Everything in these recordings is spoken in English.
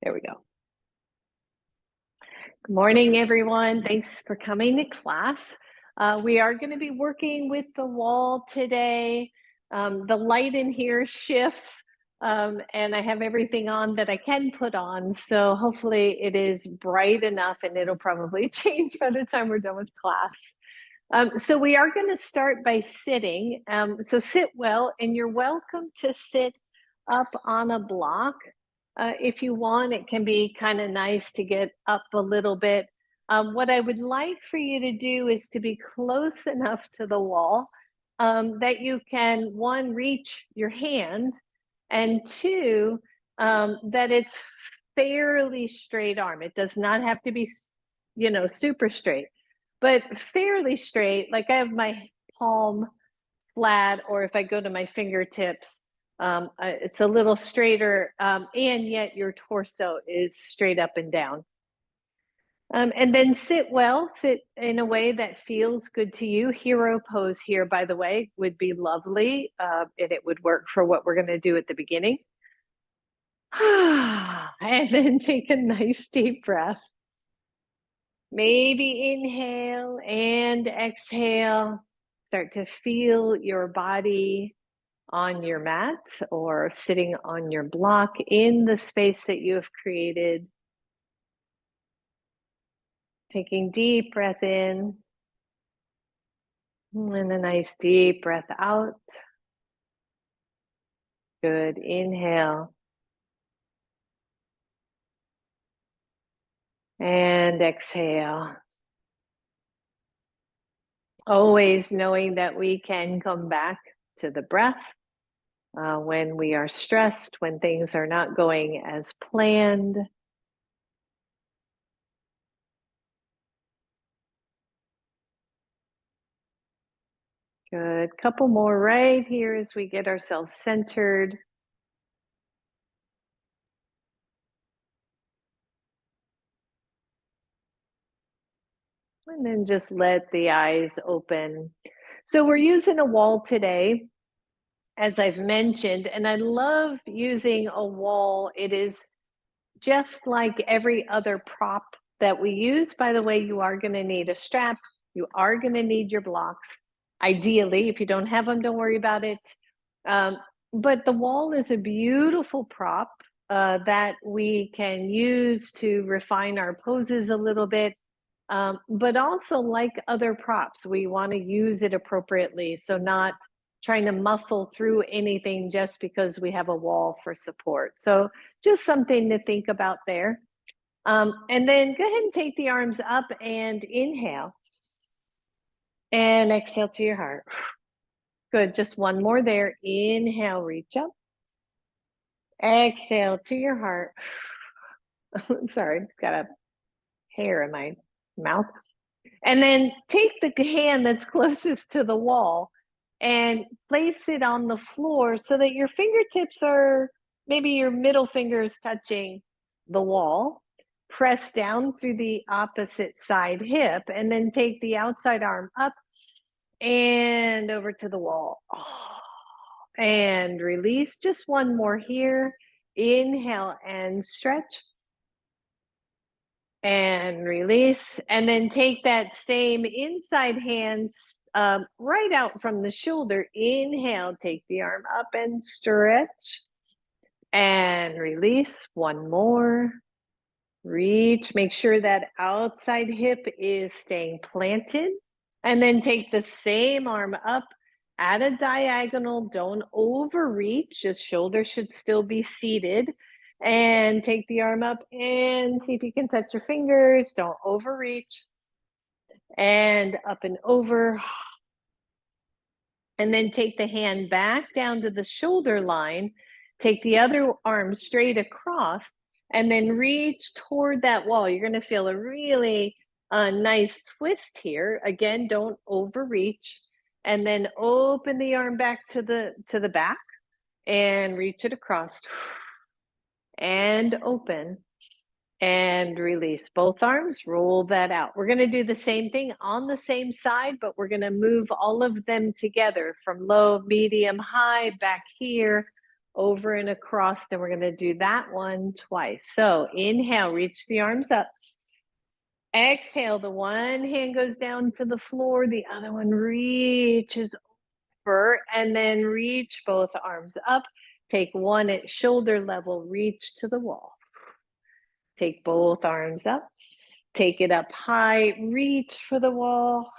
There we go. Good morning, everyone. Thanks for coming to class. We are going to be working with the wall today. The light in here shifts, and I have everything on that I can put on. So hopefully it is bright enough, and it'll probably change by the time we're done with class. So we are going to start by sitting. So sit well, and you're welcome to sit up on a block. If you want, it can be kind of nice to get up a little bit. What I would like for you to do is to be close enough to the wall that you can, one, reach your hand, and two, that it's fairly straight arm. It does not have to be, super straight, but fairly straight. Like I have my palm flat, or if I go to my fingertips, it's a little straighter, and yet your torso is straight up and down. And then sit well, sit in a way that feels good to you. Hero pose here, by the way, would be lovely, and it would work for what we're going to do at the beginning. And then take a nice deep breath. Maybe inhale and exhale. Start to feel your body on your mat or sitting on your block in the space that you have created. Taking deep breath in and a nice deep breath out. Good. Inhale and exhale. Always knowing that we can come back to the breath when we are stressed, when things are not going as planned. Good. Couple more right here as we get ourselves centered. And then just let the eyes open. So we're using a wall today, as I've mentioned, and I love using a wall. It is just like every other prop that we use. By the way, you are going to need a strap. You are going to need your blocks. Ideally, if you don't have them, don't worry about it. But the wall is a beautiful prop that we can use to refine our poses a little bit. But also, like other props, we want to use it appropriately. So not trying to muscle through anything just because we have a wall for support. So just something to think about there. And then go ahead and take the arms up and inhale. And exhale to your heart. Good, just one more there. Inhale, reach up. Exhale to your heart. Sorry, got a hair in my mouth. And then take the hand that's closest to the wall and place it on the floor so that your fingertips are, maybe your middle fingers touching the wall. Press down through the opposite side hip, and then take the outside arm up and over to the wall. And release. Just one more here. Inhale and stretch. And release. And then take that same inside hands right out from the shoulder. Inhale, take the arm up and stretch. And release. One more. Reach. Make sure that outside hip is staying planted. And then take the same arm up at a diagonal. Don't overreach. Just shoulder should still be seated. And take the arm up and see if you can touch your fingers. Don't overreach. And up and over. And then take the hand back down to the shoulder line. Take the other arm straight across and then reach toward that wall. You're going to feel a really nice twist here. Again, don't overreach. And then open the arm back to the back and reach it across. And open and release both arms. Roll that out. We're going to do the same thing on the same side, but we're going to move all of them together from low, medium, high, back here, over and across, and we're going to do that one twice. So inhale, reach the arms up. Exhale, the one hand goes down to the floor, the other one reaches over, and then reach both arms up. Take one at shoulder level, reach to the wall. Take both arms up, take it up high, reach for the wall,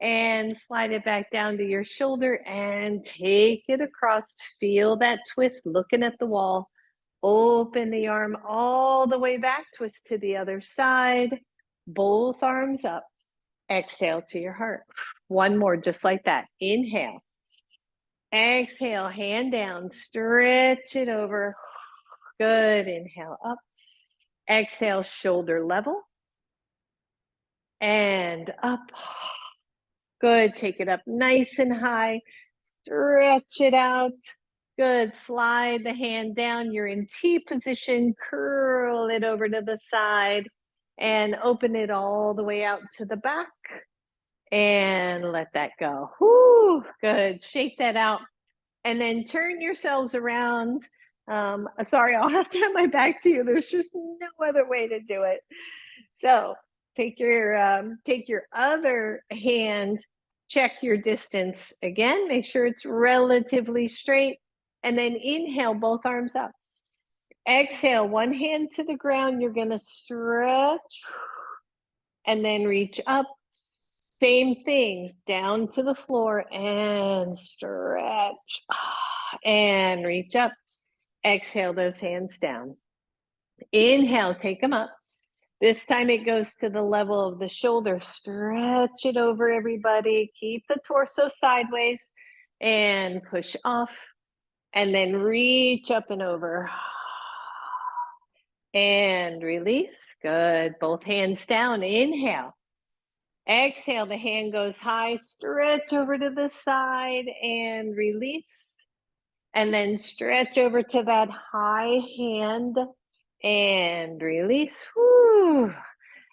and slide it back down to your shoulder and take it across. Feel that twist, looking at the wall. Open the arm all the way back, twist to the other side, both arms up. Exhale to your heart. One more, just like that. Inhale. Exhale, hand down, stretch it over. Good, inhale up. Exhale, shoulder level. And up. Good, take it up nice and high. Stretch it out. Good, slide the hand down. You're in T position. Curl it over to the side and open it all the way out to the back. And let that go. Whoo, good. Shake that out. And then turn yourselves around. Sorry, I'll have to have my back to you. There's just no other way to do it. So take your other hand, check your distance again, make sure it's relatively straight, and then inhale, both arms up. Exhale, one hand to the ground. You're going to stretch and then reach up. Same things, down to the floor and stretch and reach up. Exhale those hands down. Inhale, take them up. This time it goes to the level of the shoulder. Stretch it over, everybody. Keep the torso sideways and push off. And then reach up and over. And release. Good. Both hands down. Inhale. Exhale, the hand goes high, stretch over to the side and release. And then stretch over to that high hand and release. Whew.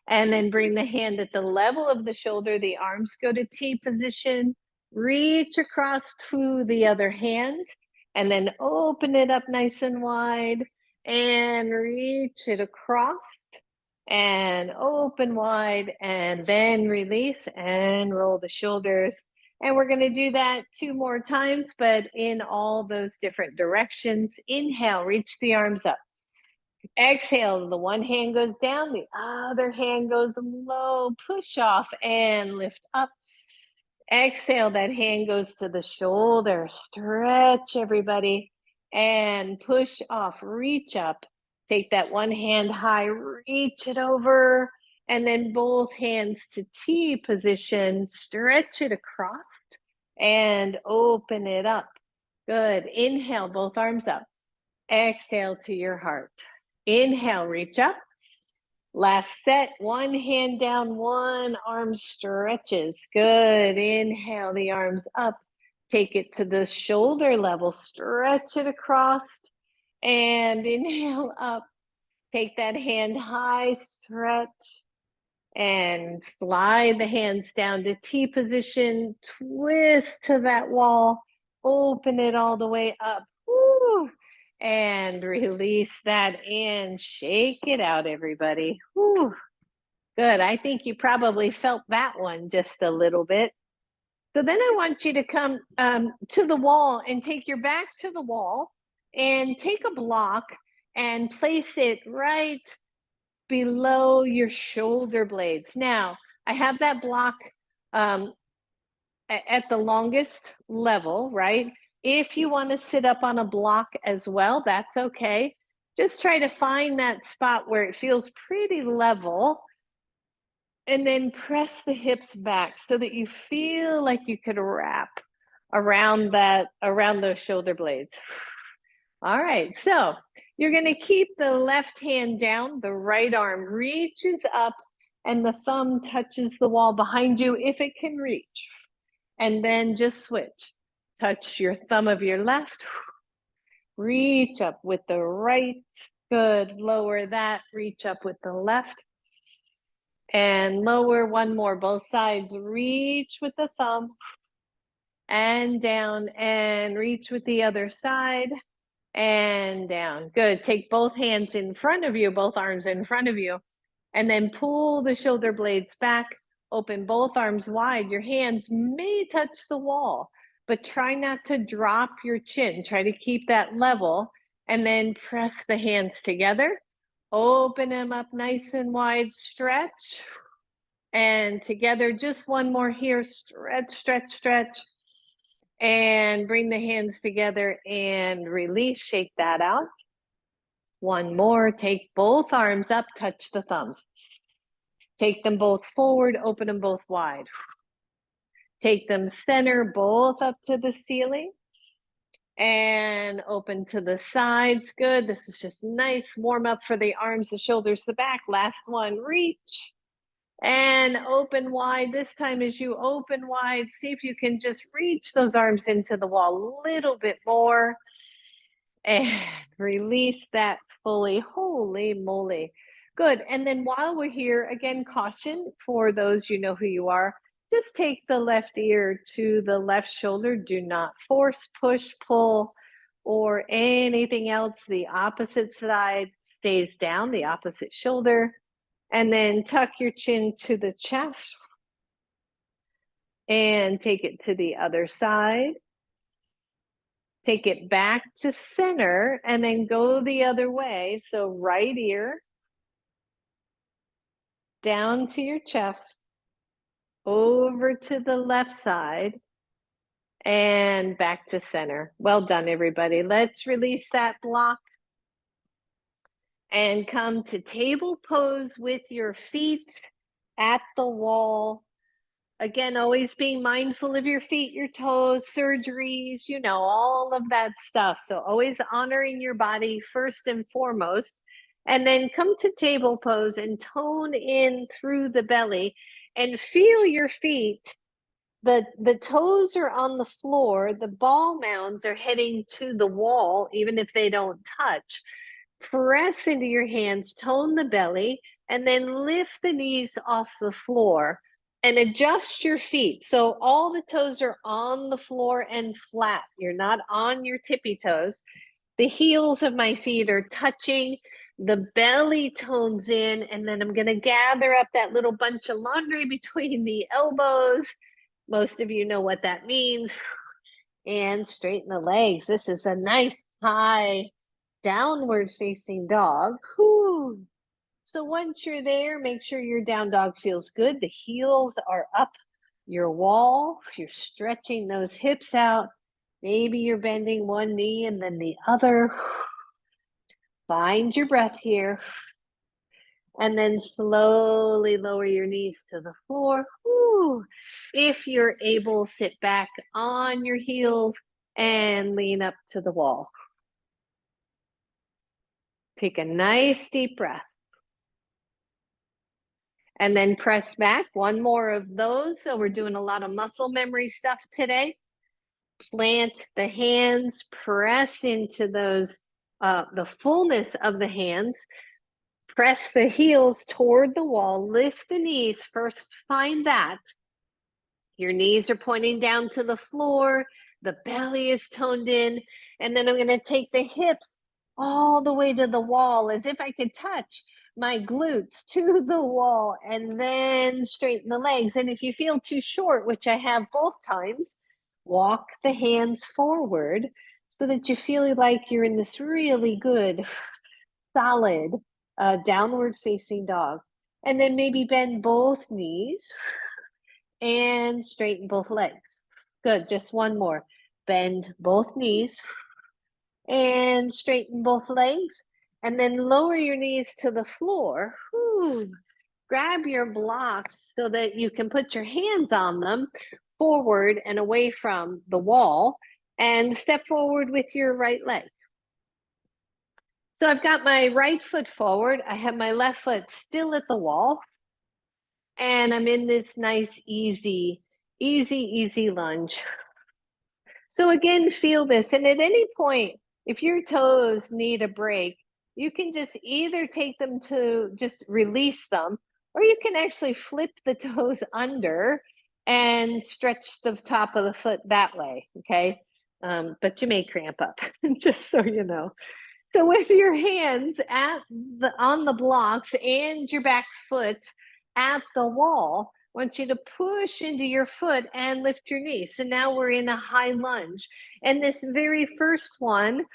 And then bring the hand at the level of the shoulder. The arms go to T position. Reach across to the other hand and then open it up nice and wide and reach it across. And open wide and then release and roll the shoulders. And we're going to do that 2 more times, but in all those different directions. Inhale, reach the arms up. Exhale, the one hand goes down, the other hand goes low, push off and lift up. Exhale, that hand goes to the shoulder, stretch everybody and push off, reach up. Take that one hand high, reach it over, and then both hands to T position, stretch it across and open it up. Good. Inhale, both arms up. Exhale to your heart. Inhale, reach up. Last set, one hand down, one arm stretches. Good. Inhale, the arms up. Take it to the shoulder level, stretch it across. And inhale up, take that hand high, stretch, and slide the hands down to T position, twist to that wall, open it all the way up, woo, and release that and shake it out, everybody. Woo. Good, I think you probably felt that one just a little bit. So then I want you to come to the wall and take your back to the wall and take a block and place it right below your shoulder blades. Now, I have that block at the longest level, right? If you want to sit up on a block as well, that's okay. Just try to find that spot where it feels pretty level. And then press the hips back so that you feel like you could wrap around those shoulder blades. All right, so you're going to keep the left hand down, the right arm reaches up, and the thumb touches the wall behind you if it can reach. And then just switch. Touch your thumb of your left, reach up with the right. Good, lower that, reach up with the left. And lower, one more, both sides, reach with the thumb and down and reach with the other side and down. Good. Take both hands in front of you, both arms in front of you, and then pull the shoulder blades back. Open both arms wide. Your hands may touch the wall, but try not to drop your chin. Try to keep that level, and then press the hands together. Open them up nice and wide, stretch. And together, just one more here. Stretch, stretch, stretch. And bring the hands together and release. Shake that out. One more. Take both arms up, touch the thumbs. Take them both forward, open them both wide. Take them center, both up to the ceiling. And open to the sides. Good. This is just nice warm up for the arms, the shoulders, the back. Last one. Reach. And open wide. This time as you open wide, see if you can just reach those arms into the wall a little bit more. And release that fully. Holy moly. Good. And then while we're here, again, caution for those, you know who you are. Just take the left ear to the left shoulder. Do not force, push, pull, or anything else. The opposite side stays down, the opposite shoulder. And then tuck your chin to the chest. And take it to the other side. Take it back to center and then go the other way. So right ear, down to your chest, over to the left side, and back to center. Well done, everybody. Let's release that block and come to table pose with your feet at the wall. Again, always being mindful of your feet, your toes, surgeries, you know, all of that stuff. So always honoring your body first and foremost. And then come to table pose and tone in through the belly and feel your feet. The toes are on the floor. The ball mounds are heading to the wall, even if they don't touch. Press into your hands, tone the belly, and then lift the knees off the floor and adjust your feet. So all the toes are on the floor and flat. You're not on your tippy toes. The heels of my feet are touching. The belly tones in, and then I'm going to gather up that little bunch of laundry between the elbows. Most of you know what that means. And straighten the legs. This is a nice high downward facing dog. Whew. So once you're there, make sure your down dog feels good. The heels are up your wall. You're stretching those hips out. Maybe you're bending one knee and then the other. Find your breath here. And then slowly lower your knees to the floor. Whew. If you're able, sit back on your heels and lean up to the wall. Take a nice deep breath. And then press back. One more of those. So we're doing a lot of muscle memory stuff today. Plant the hands, press into those, the fullness of the hands. Press the heels toward the wall, lift the knees. First, find that. Your knees are pointing down to the floor, the belly is toned in, and then I'm going to take the hips all the way to the wall as if I could touch my glutes to the wall, and then straighten the legs. And if you feel too short, which I have both times, walk the hands forward so that you feel like you're in this really good, solid, downward facing dog. And then maybe bend both knees and straighten both legs. Good, just one more. Bend both knees and straighten both legs. And then lower your knees to the floor. Whew. Grab your blocks so that you can put your hands on them forward and away from the wall, and step forward with your right leg. So I've got my right foot forward. I have my left foot still at the wall. And I'm in this nice, easy lunge. So again, feel this. And at any point, if your toes need a break, you can just either take them to just release them, or you can actually flip the toes under and stretch the top of the foot that way, okay? but you may cramp up, just so you know. So with your hands on the blocks and your back foot at the wall, I want you to push into your foot and lift your knee. So now we're in a high lunge. And this very first one,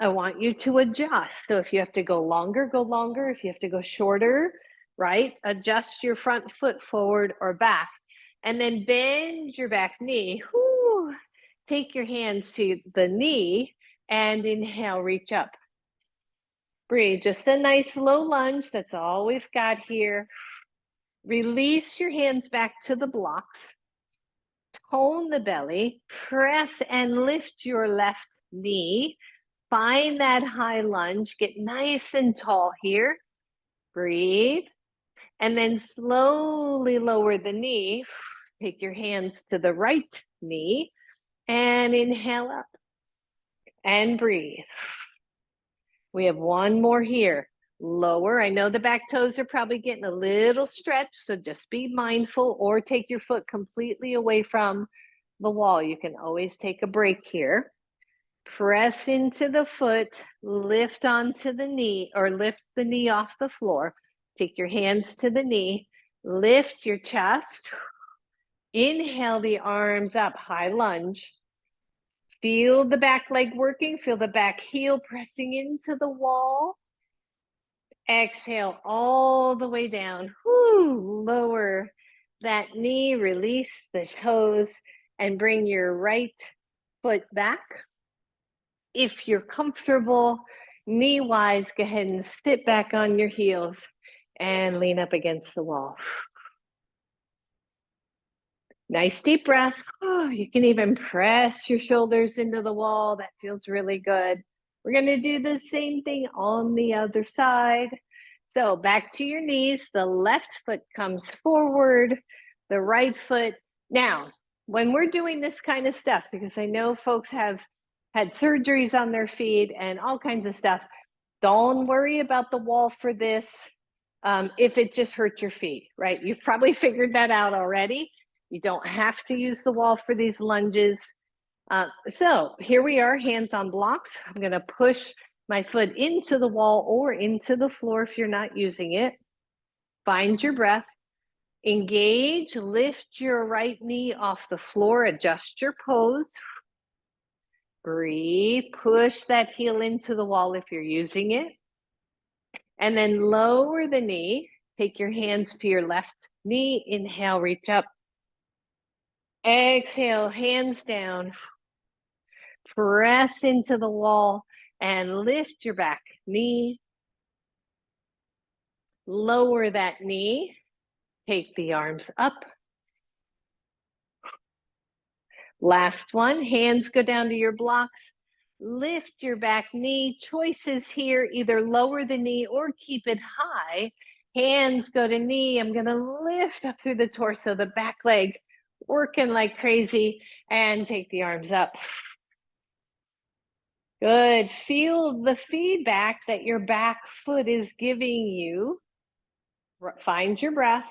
I want you to adjust. So if you have to go longer, go longer. If you have to go shorter, right? Adjust your front foot forward or back. And then bend your back knee. Whoo. Take your hands to the knee and inhale, reach up. Breathe, just a nice low lunge. That's all we've got here. Release your hands back to the blocks. Tone the belly. Press and lift your left knee. Find that high lunge. Get nice and tall here. Breathe. And then slowly lower the knee. Take your hands to the right knee and inhale up and breathe. We have one more here. Lower. I know the back toes are probably getting a little stretched, so just be mindful, or take your foot completely away from the wall. You can always take a break here. Press into the foot, lift onto the knee, or lift the knee off the floor. Take your hands to the knee, lift your chest. Inhale the arms up, high lunge. Feel the back leg working, feel the back heel pressing into the wall. Exhale all the way down. Whoo, lower that knee, release the toes, and bring your right foot back. If you're comfortable knee-wise, go ahead and sit back on your heels and lean up against the wall. Nice deep breath. Oh, you can even press your shoulders into the wall. That feels really good. We're going to do the same thing on the other side. So back to your knees. The left foot comes forward, the right foot. Now, when we're doing this kind of stuff, because I know folks have had surgeries on their feet and all kinds of stuff, don't worry about the wall for this if it just hurts your feet, right? You've probably figured that out already. You don't have to use the wall for these lunges. So here we are, hands on blocks. I'm going to push my foot into the wall or into the floor if you're not using it. Find your breath. Engage, lift your right knee off the floor, adjust your pose. Breathe, push that heel into the wall if you're using it. And then lower the knee. Take your hands to your left knee. Inhale, reach up. Exhale, hands down. Press into the wall and lift your back knee. Lower that knee. Take the arms up. Last one, hands go down to your blocks. Lift your back knee. Choices here, either lower the knee or keep it high. Hands go to knee. I'm going to lift up through the torso, the back leg working like crazy, and take the arms up. Good. Feel the feedback that your back foot is giving you. Find your breath.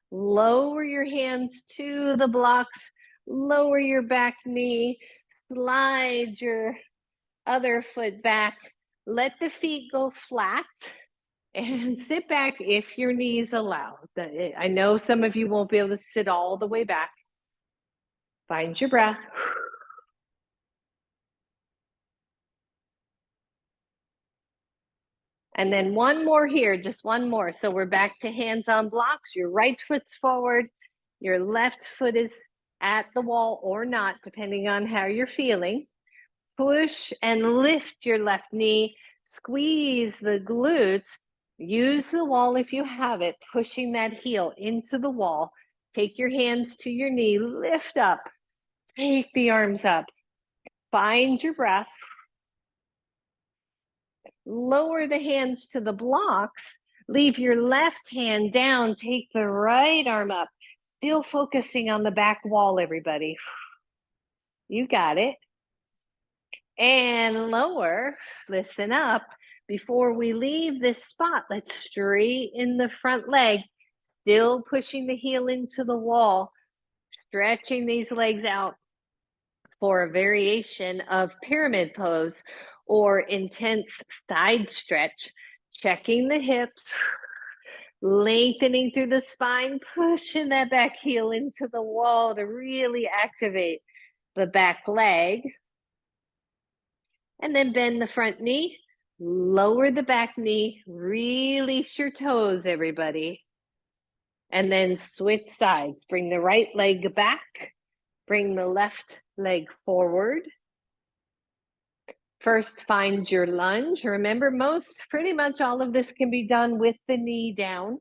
Lower your hands to the blocks. Lower your back knee. Slide your other foot back. Let the feet go flat and sit back if your knees allow. I know some of you won't be able to sit all the way back. Find your breath. And then one more here, just one more. So we're back to hands on blocks. Your right foot's forward. Your left foot is at the wall or not, depending on how you're feeling. Push and lift your left knee. Squeeze the glutes. Use the wall if you have it, pushing that heel into the wall. Take your hands to your knee. Lift up. Take the arms up. Find your breath. Lower the hands to the blocks. Leave your left hand down. Take the right arm up. Still focusing on the back wall, everybody. You got it. And lower. Listen up. Before we leave this spot, let's straighten the front leg. Still pushing the heel into the wall. Stretching these legs out. for a variation of pyramid pose or intense side stretch, checking the hips, lengthening through the spine, pushing that back heel into the wall to really activate the back leg. And then bend the front knee, lower the back knee, release your toes, everybody. And then switch sides. Bring the right leg back, bring the left leg forward. First, find your lunge. Remember, pretty much all of this can be done with the knee down.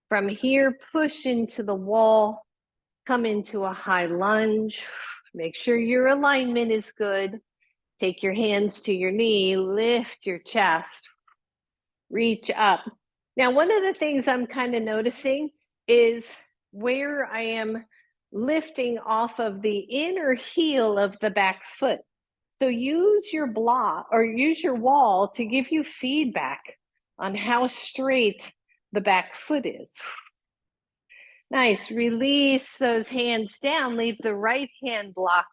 From here, push into the wall, come into a high lunge. Make sure your alignment is good. Take your hands to your knee, lift your chest, reach up. Now, one of the things I'm kind of noticing is where I am lifting off of the inner heel of the back foot. So use your block or use your wall to give you feedback on how straight the back foot is. Nice. Release those hands down. Leave the right hand block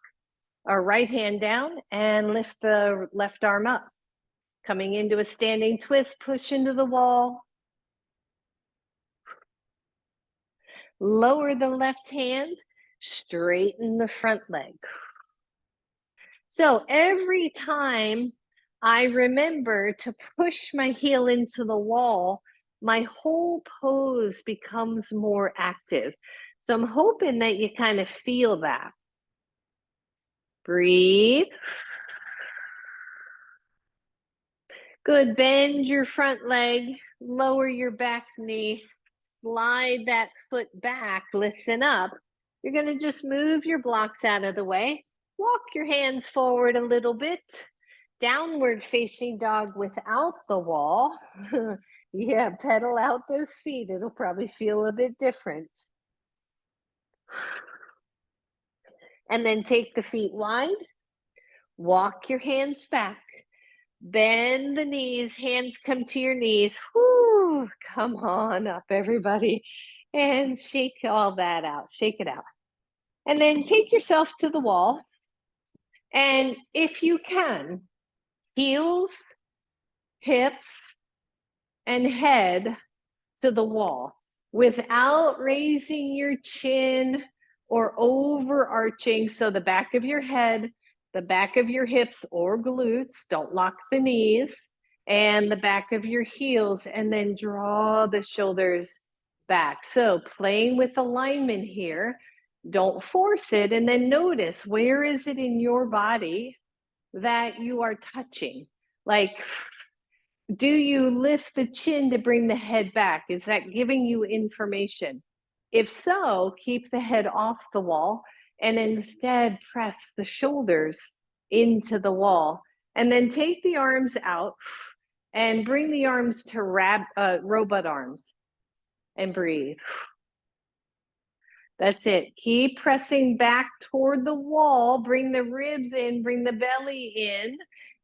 or right hand down and lift the left arm up. Coming into a standing twist, push into the wall. Lower the left hand, straighten the front leg. So every time I remember to push my heel into the wall, my whole pose becomes more active. So I'm hoping that you kind of feel that. Breathe. Good. Bend your front leg, lower your back knee, slide that foot back, listen up. You're going to just move your blocks out of the way. Walk your hands forward a little bit. Downward facing dog without the wall. Yeah, pedal out those feet. It'll probably feel a bit different. And then take the feet wide. Walk your hands back. Bend the knees, hands come to your knees. Whoo, come on up, everybody. And shake all that out, shake it out. And then take yourself to the wall. And if you can, heels, hips, and head to the wall without raising your chin or overarching. So the back of your head, the back of your hips or glutes, don't lock the knees, and the back of your heels, and then draw the shoulders back. So playing with alignment here, don't force it, and then notice where is it in your body that you are touching. Like, do you lift the chin to bring the head back? Is that giving you information? If so, keep the head off the wall and instead press the shoulders into the wall. And then take the arms out and bring the arms to robot arms and breathe. That's it. Keep pressing back toward the wall. Bring the ribs in, bring the belly in.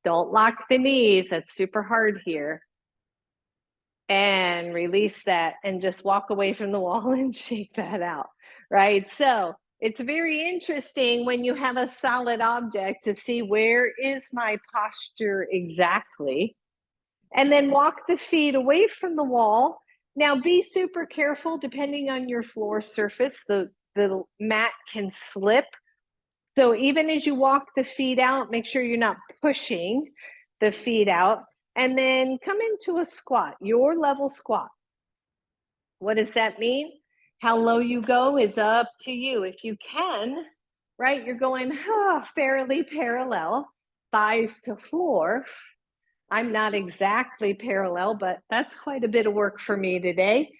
Don't lock the knees. That's super hard here. And release that and just walk away from the wall and shake that out, right? So it's very interesting when you have a solid object to see where is my posture exactly. And then walk the feet away from the wall. Now be super careful, depending on your floor surface, the mat can slip. So even as you walk the feet out, make sure you're not pushing the feet out. And then come into a squat, your level squat. What does that mean? How low you go is up to you. If you can, right, you're going fairly parallel, thighs to floor. I'm not exactly parallel, but that's quite a bit of work for me today.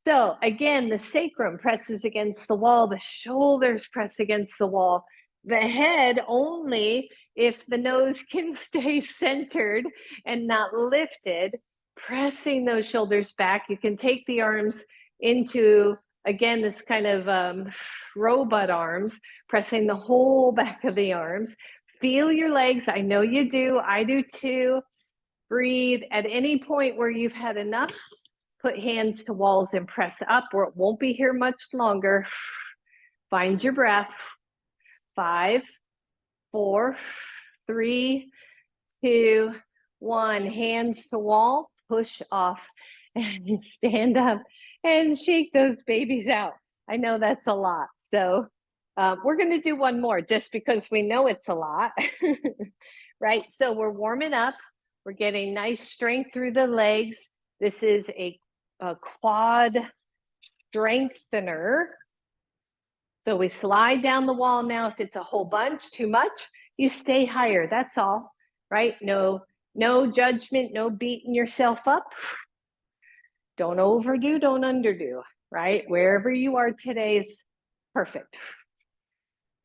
So again, the sacrum presses against the wall, the shoulders press against the wall, the head only if the nose can stay centered and not lifted, pressing those shoulders back. You can take the arms into, again, this kind of robot arms, pressing the whole back of the arms. Feel your legs. I know you do. I do too. Breathe. At any point where you've had enough, put hands to walls and press up, or it won't be here much longer. Find your breath. 5, 4, 3, 2, 1. Hands to wall, push off, and stand up and shake those babies out. I know that's a lot. So we're going to do one more just because we know it's a lot, right? So we're warming up. We're getting nice strength through the legs. This is a quad strengthener. So we slide down the wall now. If it's a whole bunch, too much, you stay higher. That's all, right? No judgment, no beating yourself up. Don't overdo, don't underdo, right? Wherever you are today is perfect.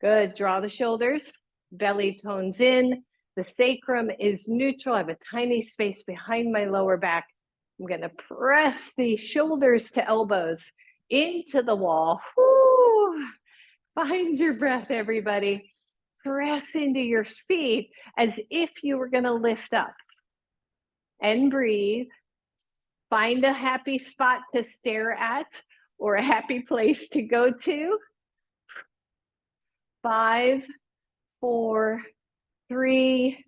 Good, draw the shoulders, belly tones in. The sacrum is neutral. I have a tiny space behind my lower back. I'm gonna press the shoulders to elbows into the wall. Whew. Find your breath, everybody. Press into your feet as if you were gonna lift up. And breathe. Find a happy spot to stare at or a happy place to go to. 5, 4, 3,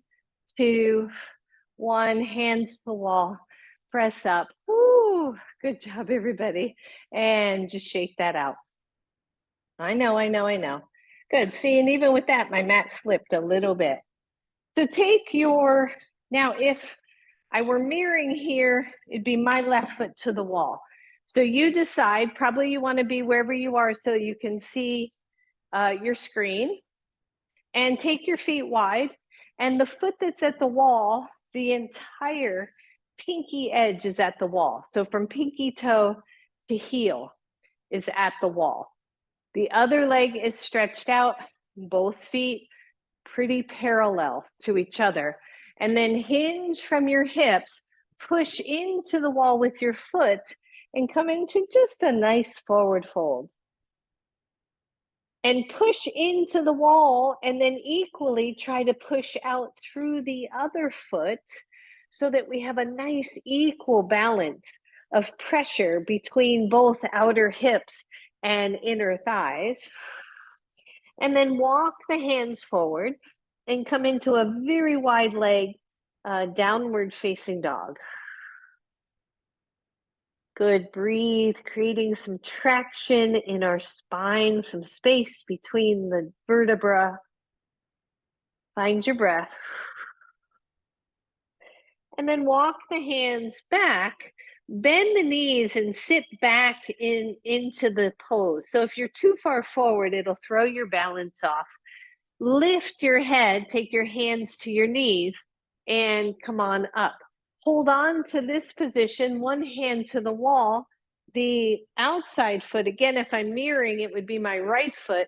2, 1. Hands to the wall. Press up. Woo! Good job, everybody. And just shake that out. I know. Good. See, and even with that, my mat slipped a little bit. So take your, now if I were mirroring here, it'd be my left foot to the wall. So you decide, probably you want to be wherever you are so you can see your screen, and take your feet wide, and the foot that's at the wall, the entire pinky edge is at the wall. So from pinky toe to heel is at the wall. The other leg is stretched out, both feet pretty parallel to each other. And then hinge from your hips, push into the wall with your foot, and come into just a nice forward fold. And push into the wall, and then equally try to push out through the other foot so that we have a nice equal balance of pressure between both outer hips and inner thighs. And then walk the hands forward and come into a very wide leg, downward facing dog. Good, breathe, creating some traction in our spine, some space between the vertebra. Find your breath. And then walk the hands back, bend the knees and sit back into the pose. So if you're too far forward, it'll throw your balance off. Lift your head, take your hands to your knees, and come on up. Hold on to this position, one hand to the wall. The outside foot, again, if I'm mirroring, it would be my right foot,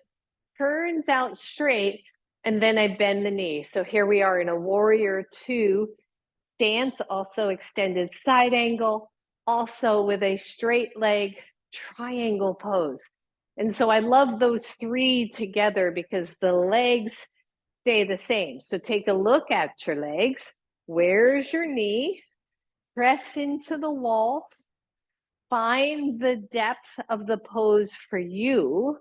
turns out straight, and then I bend the knee. So here we are in a warrior 2 stance, also extended side angle, also with a straight leg triangle pose. And so I love those 3 together because the legs stay the same. So take a look at your legs. Where's your knee? Press into the wall. Find the depth of the pose for you.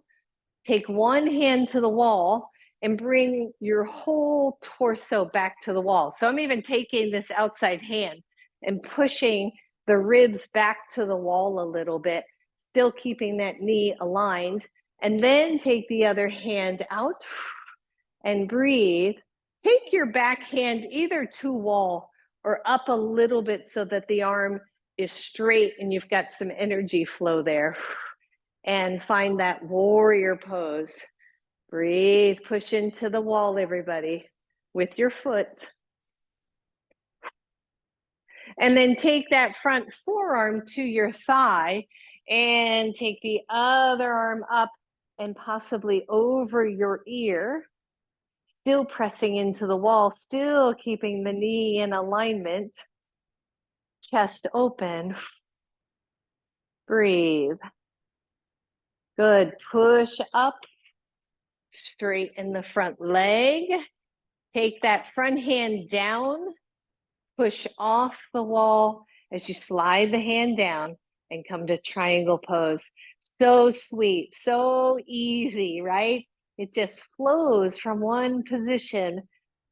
Take one hand to the wall and bring your whole torso back to the wall. So I'm even taking this outside hand and pushing the ribs back to the wall a little bit, still keeping that knee aligned. And then take the other hand out and breathe. Take your back hand either to wall or up a little bit so that the arm is straight and you've got some energy flow there. And find that warrior pose. Breathe, push into the wall, everybody, with your foot. And then take that front forearm to your thigh and take the other arm up and possibly over your ear. Still pressing into the wall, still keeping the knee in alignment. Chest open. Breathe. Good. Push up. Straighten the front leg. Take that front hand down. Push off the wall as you slide the hand down and come to triangle pose. So sweet, so easy, right? It just flows from one position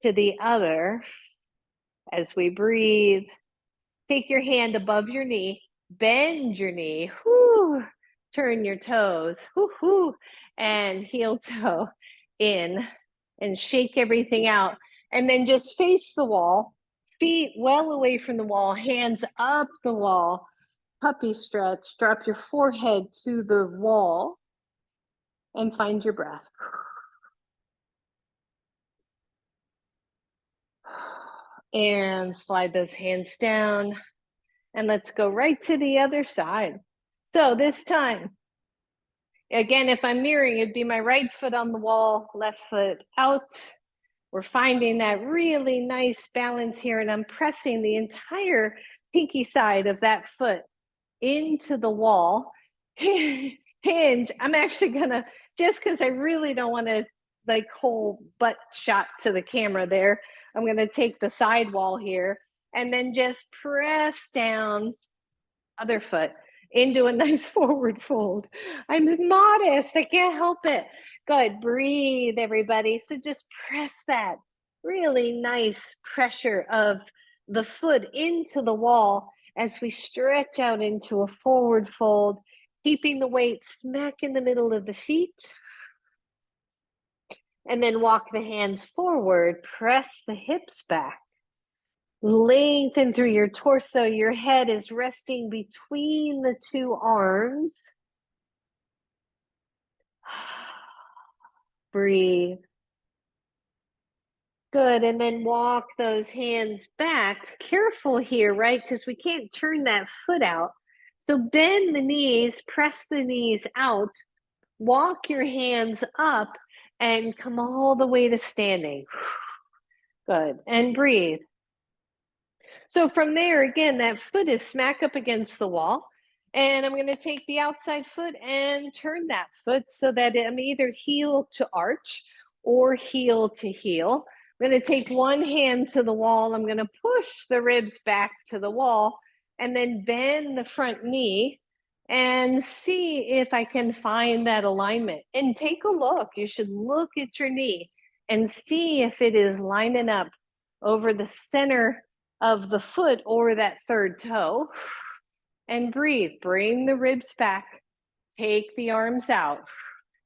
to the other as we breathe. Take your hand above your knee, bend your knee, whoo, turn your toes, whoo, whoo, and heel toe in and shake everything out. And then just face the wall, feet well away from the wall, hands up the wall, puppy stretch, drop your forehead to the wall and find your breath. And slide those hands down. And let's go right to the other side. So this time, again, if I'm mirroring, it'd be my right foot on the wall, left foot out. We're finding that really nice balance here, and I'm pressing the entire pinky side of that foot into the wall. Hinge, I'm actually gonna, just because I really don't want to like whole butt shot to the camera there, I'm gonna take the side wall here and then just press down other foot into a nice forward fold. I'm modest, I can't help it. Good, breathe everybody. So just press that really nice pressure of the foot into the wall as we stretch out into a forward fold, keeping the weight smack in the middle of the feet. And then walk the hands forward, press the hips back. Lengthen through your torso. Your head is resting between the two arms. Breathe. Good. And then walk those hands back. Careful here, right? Because we can't turn that foot out. So bend the knees, press the knees out, walk your hands up, and come all the way to standing. Good. And breathe. So from there, again, that foot is smack up against the wall. And I'm going to take the outside foot and turn that foot so that I'm either heel to arch or heel to heel. I'm going to take one hand to the wall. I'm going to push the ribs back to the wall and then bend the front knee and see if I can find that alignment. And take a look. You should look at your knee and see if it is lining up over the center of the foot or that third toe. And breathe. Bring the ribs back. Take the arms out.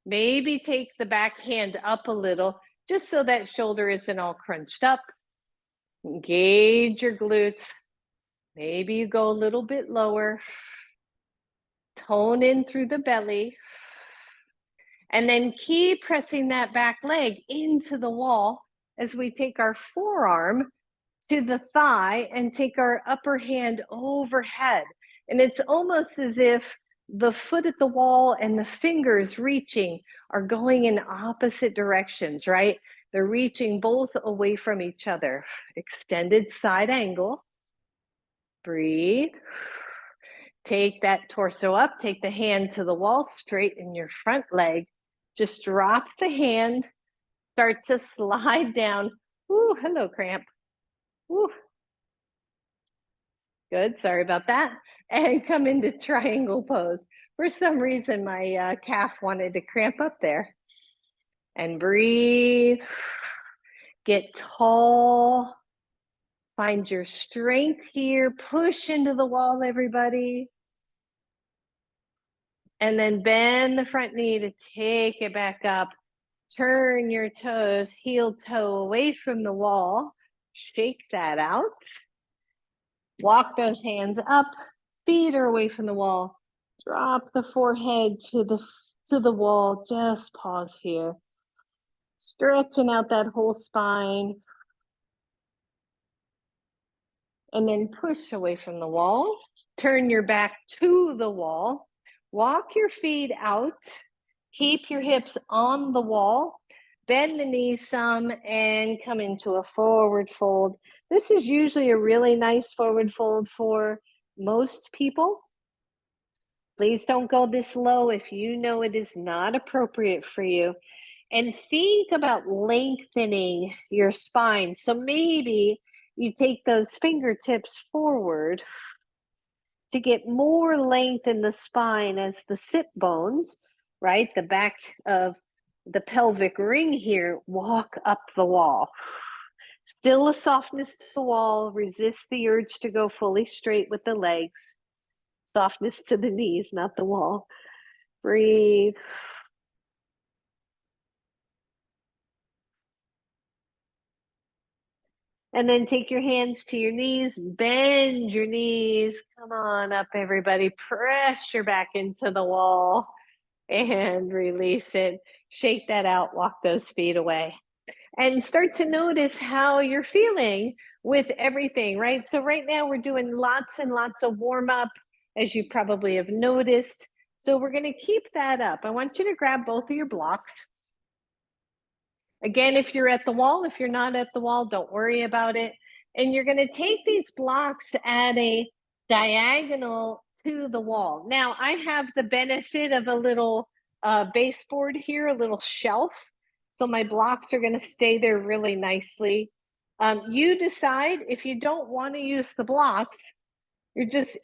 Maybe take the back hand up a little just so that shoulder isn't all crunched up. Engage your glutes. Maybe you go a little bit lower. Tone in through the belly. And then keep pressing that back leg into the wall as we take our forearm to the thigh and take our upper hand overhead. And it's almost as if the foot at the wall and the fingers reaching are going in opposite directions, right? They're reaching both away from each other. Extended side angle. Breathe. Take that torso up, take the hand to the wall, straighten your front leg. Just drop the hand, start to slide down. Ooh, hello, cramp. Ooh. Good, sorry about that. And come into triangle pose. For some reason, my calf wanted to cramp up there. And breathe. Get tall. Find your strength here. Push into the wall, everybody. And then bend the front knee to take it back up. Turn your toes, heel toe away from the wall. Shake that out. Walk those hands up, feet are away from the wall. Drop the forehead to the wall. Just pause here. Stretching out that whole spine. And then push away from the wall. Turn your back to the wall. Walk your feet out. Keep your hips on the wall. Bend the knees some and come into a forward fold. This is usually a really nice forward fold for most people. Please don't go this low if you know it is not appropriate for you. And think about lengthening your spine. So maybe you take those fingertips forward to get more length in the spine as the sit bones, right? The back of the pelvic ring here, walk up the wall. Still a softness to the wall, resist the urge to go fully straight with the legs. Softness to the knees, not the wall. Breathe. And then take your hands to your knees, bend your knees. Come on up, everybody. Press your back into the wall and release it. Shake that out, walk those feet away. And start to notice how you're feeling with everything, right? So right now we're doing lots and lots of warm up, as you probably have noticed. So we're going to keep that up. I want you to grab both of your blocks. Again, if you're at the wall, if you're not at the wall, don't worry about it. And you're going to take these blocks at a diagonal to the wall. Now, I have the benefit of a little baseboard here, a little shelf. So my blocks are going to stay there really nicely. You decide if you don't want to use the blocks,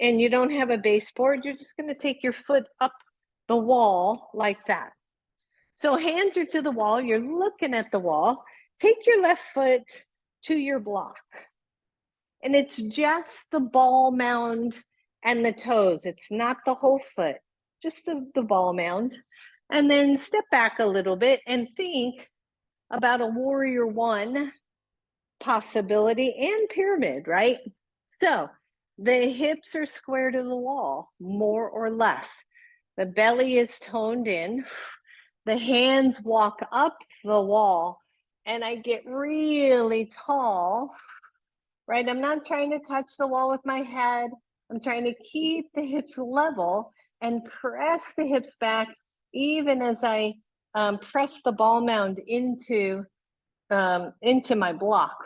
and you don't have a baseboard, you're just going to take your foot up the wall like that. So hands are to the wall, you're looking at the wall. Take your left foot to your block. And it's just the ball mound and the toes. It's not the whole foot, just the ball mound. And then step back a little bit and think about a warrior one possibility and pyramid, right? So the hips are square to the wall, more or less. The belly is toned in. The hands walk up the wall and I get really tall, right? I'm not trying to touch the wall with my head. I'm trying to keep the hips level and press the hips back even as I press the ball mound into my block.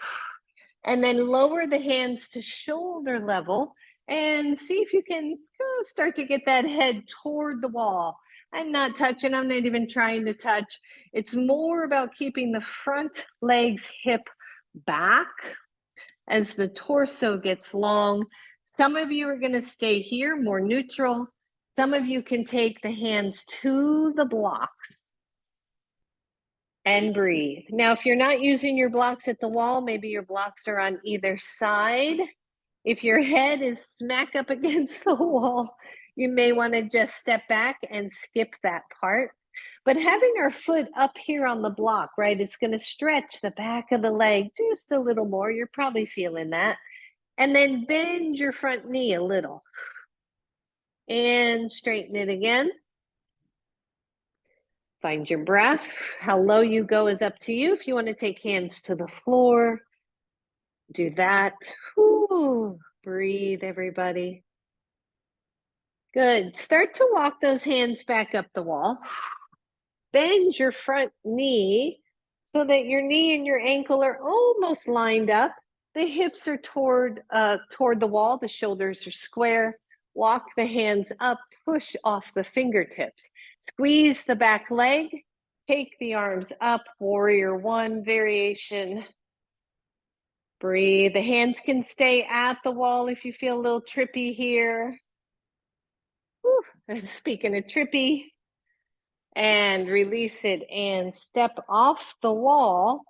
And then lower the hands to shoulder level and see if you can start to get that head toward the wall. I'm not touching, I'm not even trying to touch. It's more about keeping the front legs hip back as the torso gets long. Some of you are going to stay here, more neutral. Some of you can take the hands to the blocks and breathe. Now, if you're not using your blocks at the wall, maybe your blocks are on either side. If your head is smack up against the wall, you may want to just step back and skip that part. But having our foot up here on the block, right, it's going to stretch the back of the leg just a little more. You're probably feeling that. And then bend your front knee a little. And straighten it again. Find your breath. How low you go is up to you. If you want to take hands to the floor, do that. Whew. Breathe, everybody. Good. Start to walk those hands back up the wall. Bend your front knee so that your knee and your ankle are almost lined up. The hips are toward the wall. The shoulders are square. Walk the hands up. Push off the fingertips. Squeeze the back leg. Take the arms up. Warrior one variation. Breathe. The hands can stay at the wall if you feel a little trippy here. Whew. Speaking of trippy, and release it and step off the wall.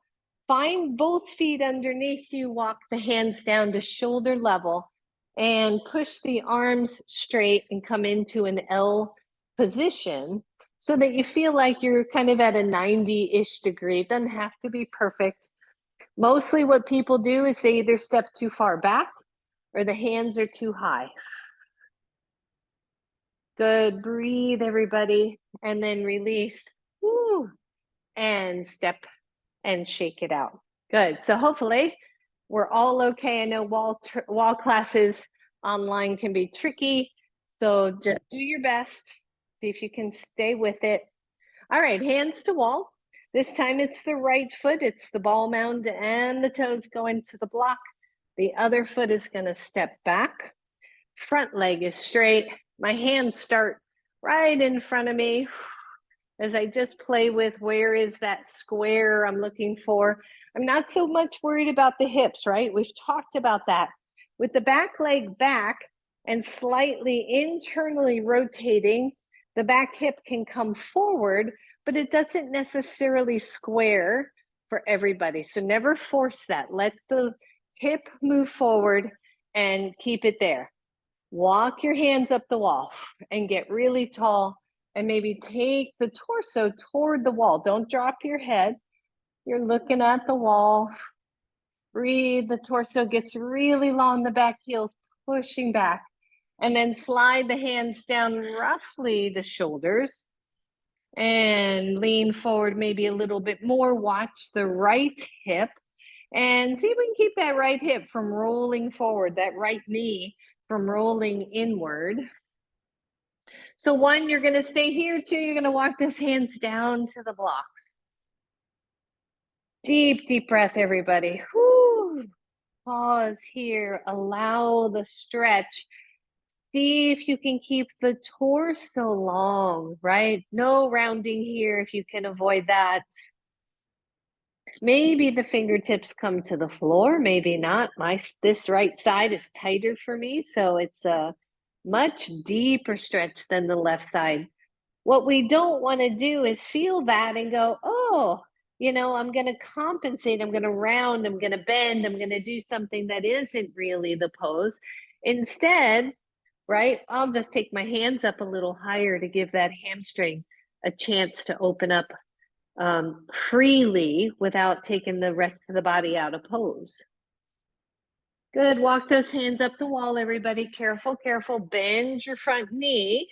Find both feet underneath you. Walk the hands down to shoulder level and push the arms straight and come into an L position so that you feel like you're kind of at a 90-ish degree. It doesn't have to be perfect. Mostly what people do is they either step too far back or the hands are too high. Good. Breathe, everybody, and then release. Woo. And step and shake it out. Good. So hopefully we're all okay. I know wall classes online can be tricky, so just do your best. See if you can stay with it. All right, hands to wall. This time it's the right foot. It's the ball mound and the toes go into the block. The other foot is going to step back. Front leg is straight. My hands start right in front of me as I just play with where is that square I'm looking for. I'm not so much worried about the hips, right? We've talked about that. With the back leg back and slightly internally rotating, the back hip can come forward, but it doesn't necessarily square for everybody. So never force that. Let the hip move forward and keep it there. Walk your hands up the wall and get really tall, and maybe take the torso toward the wall. Don't drop your head. You're looking at the wall. Breathe. The torso gets really long, the back heels pushing back. And then slide the hands down roughly the shoulders and lean forward maybe a little bit more. Watch the right hip and see if we can keep that right hip from rolling forward, that right knee from rolling inward. So 1, you're going to stay here. 2, you're going to walk those hands down to the blocks. Deep, deep breath, everybody. Whew. Pause here. Allow the stretch. See if you can keep the torso long, right? No rounding here if you can avoid that. Maybe the fingertips come to the floor, maybe not. This right side is tighter for me, so it's a much deeper stretch than the left side. What we don't want to do is feel that and go, oh, I'm going to compensate. I'm going to round. I'm going to bend. I'm going to do something that isn't really the pose. Instead, right, I'll just take my hands up a little higher to give that hamstring a chance to open up freely without taking the rest of the body out of pose. Good. Walk those hands up the wall, everybody. Careful, careful. Bend your front knee.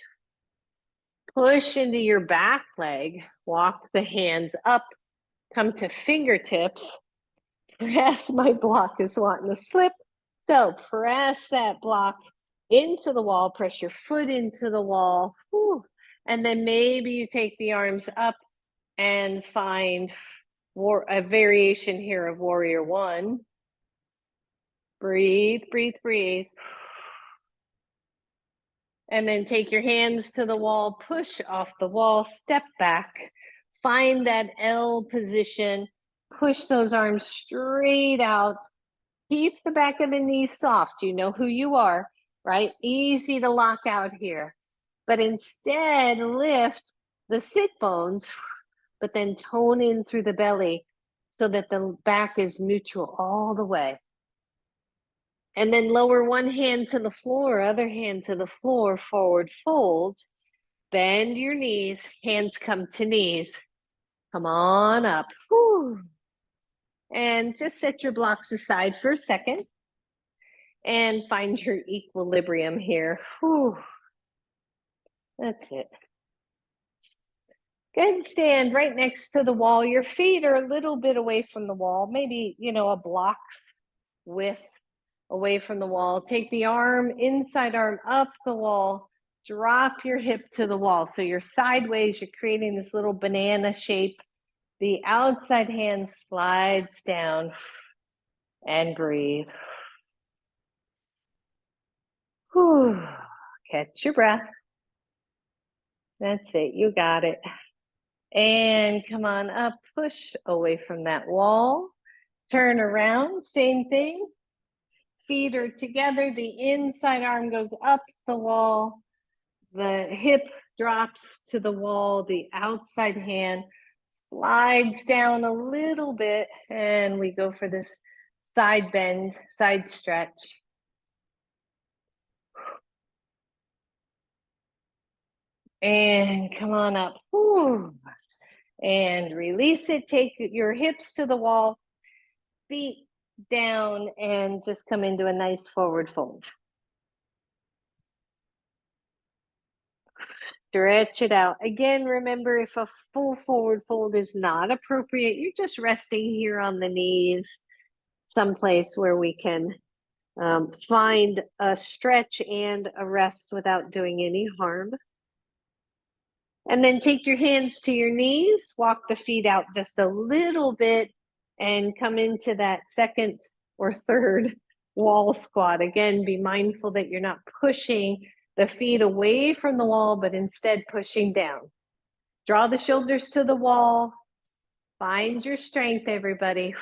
Push into your back leg. Walk the hands up. Come to fingertips. Press. My block is wanting to slip. So press that block into the wall. Press your foot into the wall. Whew. And then maybe you take the arms up and find a variation here of warrior 1. Breathe, breathe, breathe. And then take your hands to the wall, push off the wall, step back, find that L position, push those arms straight out. Keep the back of the knees soft. You know who you are, right? Easy to lock out here. But instead, lift the sit bones, but then tone in through the belly so that the back is neutral all the way. And then lower one hand to the floor, other hand to the floor, forward fold. Bend your knees, hands come to knees. Come on up. Whew. And just set your blocks aside for a second and find your equilibrium here. Whew. That's it. Good. Stand right next to the wall. Your feet are a little bit away from the wall, maybe, a block's width away from the wall. Take the inside arm up the wall. Drop your hip to the wall. So you're sideways. You're creating this little banana shape. The outside hand slides down and breathe. Whew. Catch your breath. That's it. You got it. And come on up. Push away from that wall. Turn around. Same thing. Feet are together. The inside arm goes up the wall. The hip drops to the wall. The outside hand slides down a little bit. And we go for this side bend, side stretch. And come on up. Whew. And release it. Take your hips to the wall. Feet down and just come into a nice forward fold. Stretch it out. Again, remember, if a full forward fold is not appropriate, you're just resting here on the knees, someplace where we can find a stretch and a rest without doing any harm. And then take your hands to your knees, walk the feet out just a little bit, and come into that second or third wall squat. Again, be mindful that you're not pushing the feet away from the wall, but instead pushing down. Draw the shoulders to the wall. Find your strength, everybody.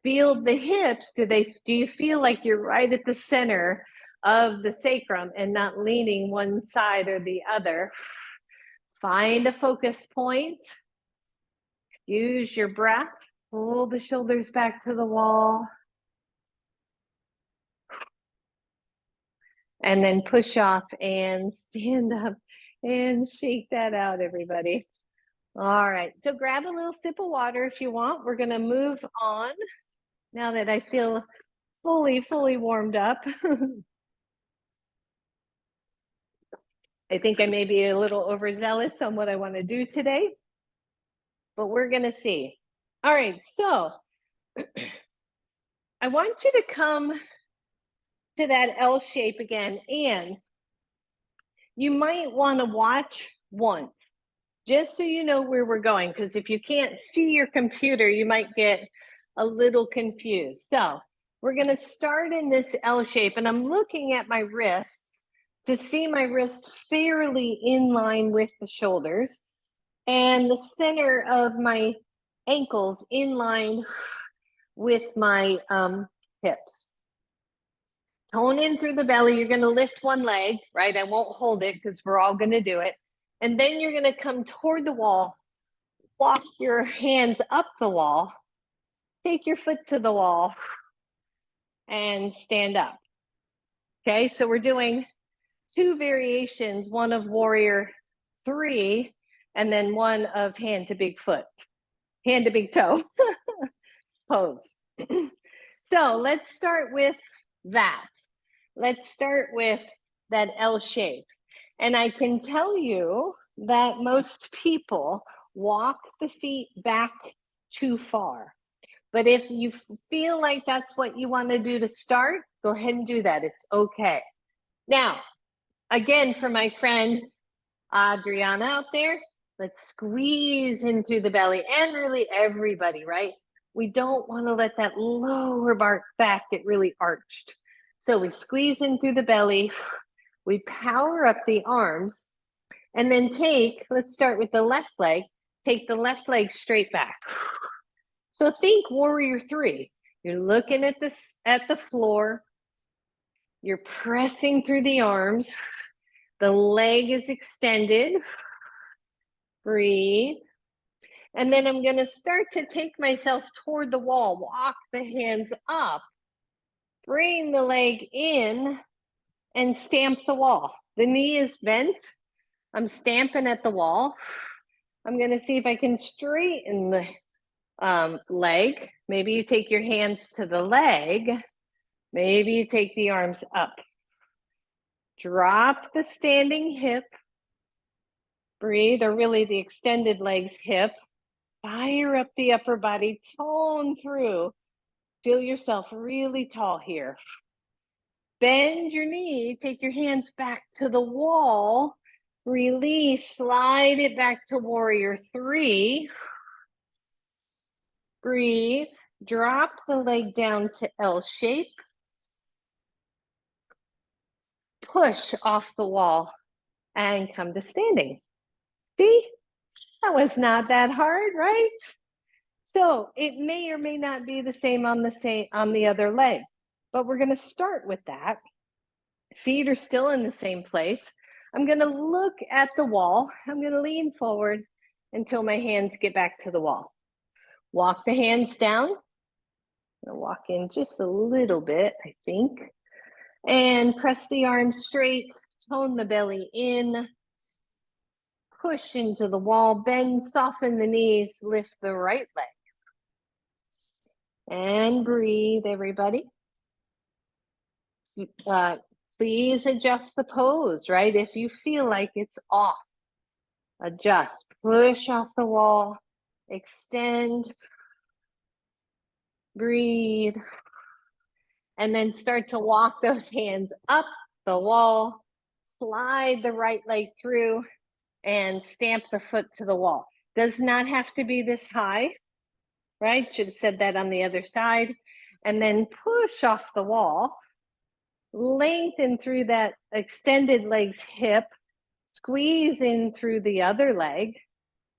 Feel the hips. Do you feel like you're right at the center of the sacrum and not leaning one side or the other? Find a focus point. Use your breath. Pull the shoulders back to the wall. And then push off and stand up and shake that out, everybody. All right, so grab a little sip of water if you want. We're gonna move on now that I feel fully warmed up. I think I may be a little overzealous on what I want to do today, but we're gonna see. All right, so I want you to come to that L shape again, and you might want to watch once, just so you know where we're going, because if you can't see your computer, you might get a little confused. So we're going to start in this L shape, and I'm looking at my wrists to see my wrist fairly in line with the shoulders, and the center of my ankles in line with my hips. Tone in through the belly. You're going to lift one leg, right? I won't hold it because we're all going to do it. And then you're going to come toward the wall, walk your hands up the wall, take your foot to the wall, and stand up. Okay, so we're doing 2 variations, one of warrior 3, and then one of hand to big foot, hand to big toe pose. So let's start with that. Let's start with that L shape. And I can tell you that most people walk the feet back too far. But if you feel like that's what you want to do to start, go ahead and do that. It's okay. Now, again, for my friend Adriana out there, let's squeeze in through the belly, and really everybody, right? We don't want to let that lower back get really arched. So we squeeze in through the belly, we power up the arms, and then let's start with the left leg, take the left leg straight back. So think warrior 3. You're looking at the floor, you're pressing through the arms, the leg is extended, breathe. And then I'm going to start to take myself toward the wall, walk the hands up, bring the leg in, and stamp the wall. The knee is bent. I'm stamping at the wall. I'm going to see if I can straighten the leg. Maybe you take your hands to the leg. Maybe you take the arms up. Drop the standing hip. Breathe, or really the extended legs hip. Fire up the upper body, tone through. Feel yourself really tall here. Bend your knee, take your hands back to the wall, release, slide it back to warrior 3. Breathe, drop the leg down to L shape. Push off the wall and come to standing. See, that was not that hard, right? So it may or may not be the same on the other leg, but we're going to start with that. Feet are still in the same place. I'm going to look at the wall. I'm going to lean forward until my hands get back to the wall. Walk the hands down. I'm going to walk in just a little bit, I think. And press the arms straight, tone the belly in. Push into the wall, bend, soften the knees, lift the right leg. And breathe, everybody. Please adjust the pose, right? If you feel like it's off, adjust, push off the wall, extend, breathe, and then start to walk those hands up the wall, slide the right leg through, and stamp the foot to the wall. Does not have to be this high, right? Should have said that on the other side. And then push off the wall, lengthen through that extended leg's hip, squeeze in through the other leg,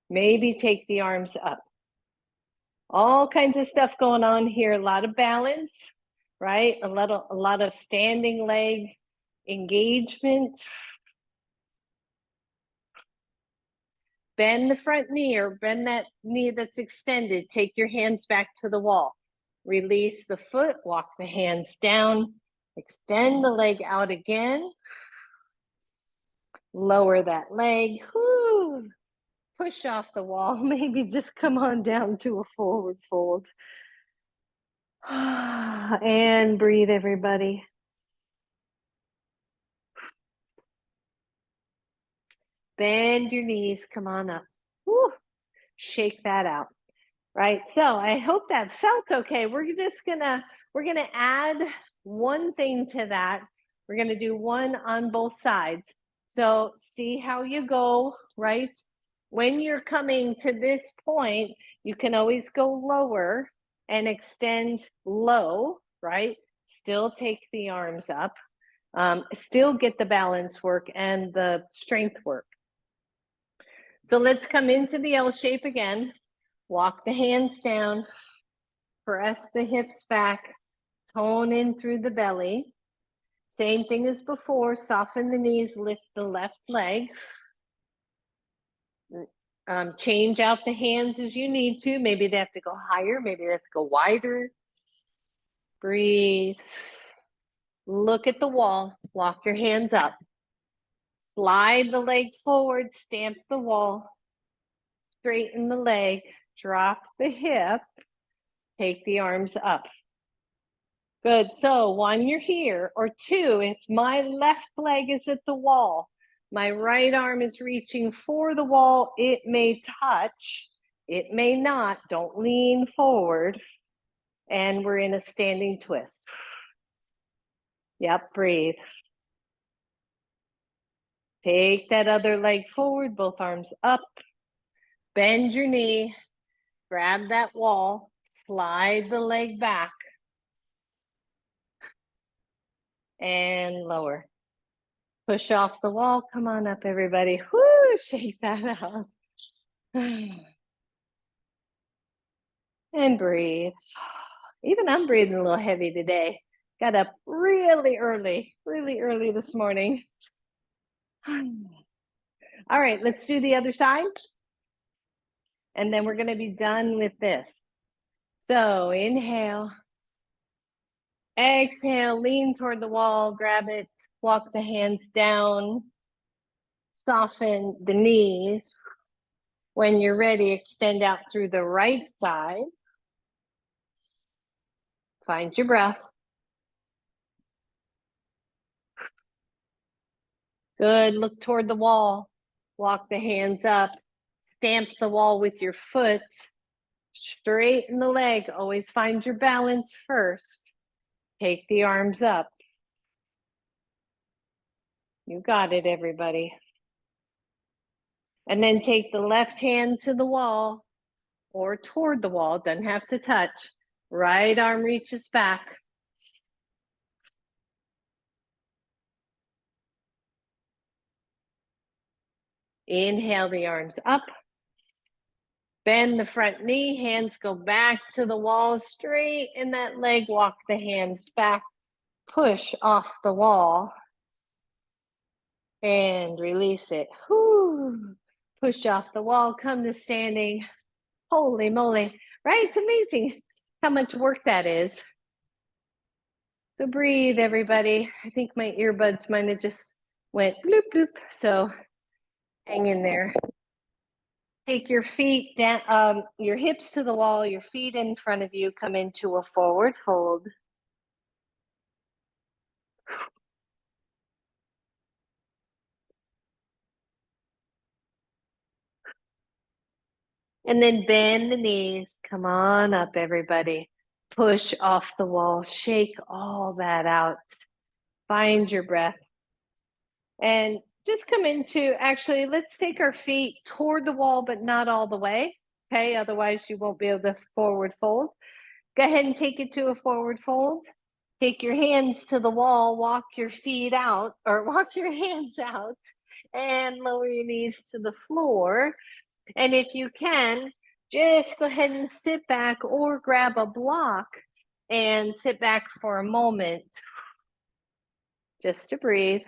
maybe take the arms up. All kinds of stuff going on here, a lot of balance, right? A lot of standing leg engagement. Bend the front knee or bend that knee that's extended. Take your hands back to the wall. Release the foot, walk the hands down, extend the leg out again. Lower that leg. Whoo. Push off the wall. Maybe just come on down to a forward fold. And breathe, everybody. Bend your knees. Come on up. Woo. Shake that out. Right. So I hope that felt okay. We're gonna add one thing to that. We're gonna do one on both sides. So see how you go, right? When you're coming to this point, you can always go lower and extend low, right? Still take the arms up, still get the balance work and the strength work. So let's come into the L shape again. Walk the hands down, press the hips back, tone in through the belly. Same thing as before, soften the knees, lift the left leg. Change out the hands as you need to. Maybe they have to go higher, maybe they have to go wider. Breathe. Look at the wall, walk your hands up. Slide the leg forward, stamp the wall. Straighten the leg, drop the hip, take the arms up. Good, so one, you're here, or two, if my left leg is at the wall, my right arm is reaching for the wall, it may touch, it may not, don't lean forward, and we're in a standing twist. Yep, breathe. Take that other leg forward, both arms up, bend your knee, grab that wall, slide the leg back, and lower. Push off the wall, come on up everybody. Whoo, shake that out. And breathe. Even I'm breathing a little heavy today. Got up really early this morning. All right, let's do the other side. And then we're gonna be done with this. So inhale. Exhale, lean toward the wall, grab it, walk the hands down, soften the knees. When you're ready, extend out through the right side. Find your breath. Good, look toward the wall. Walk the hands up. Stamp the wall with your foot. Straighten the leg. Always find your balance first. Take the arms up. You got it, everybody. And then take the left hand to the wall or toward the wall. Doesn't have to touch. Right arm reaches back. Inhale the arms up. Bend the front knee, hands go back to the wall, straighten that leg, walk the hands back, push off the wall, and release it. Whoo. Push off the wall, come to standing. Holy moly, right? It's amazing how much work that is. So breathe, everybody. I think my earbuds might have just went bloop, bloop. So hang in there. Take your feet down, your hips to the wall, your feet in front of you, come into a forward fold. And then bend the knees. Come on up, everybody. Push off the wall. Shake all that out. Find your breath. And just come into, actually, let's take our feet toward the wall, but not all the way. Okay, otherwise you won't be able to forward fold. Go ahead and take it to a forward fold. Take your hands to the wall, walk your feet out, or walk your hands out, and lower your knees to the floor. And if you can, just go ahead and sit back or grab a block and sit back for a moment just to breathe.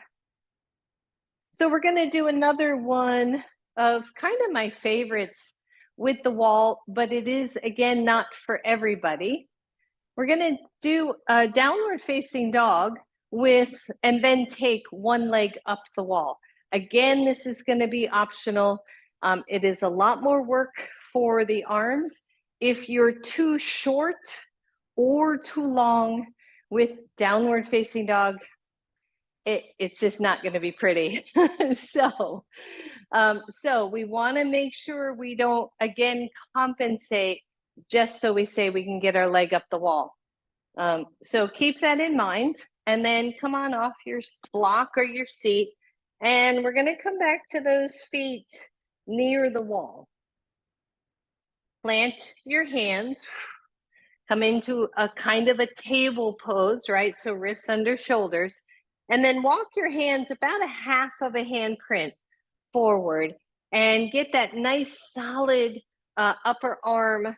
So we're going to do another one of kind of my favorites with the wall, but it is, again, not for everybody. We're going to do a downward facing dog with, and then take one leg up the wall. Again, this is going to be optional. It is a lot more work for the arms. If you're too short or too long with downward facing dog, it's just not going to be pretty. So we want to make sure we don't, again, compensate just so we say we can get our leg up the wall. So keep that in mind, and then come on off your block or your seat, and we're going to come back to those feet near the wall. Plant your hands, come into a kind of a table pose, right? So wrists under shoulders, and then walk your hands about a half of a handprint forward and get that nice solid upper arm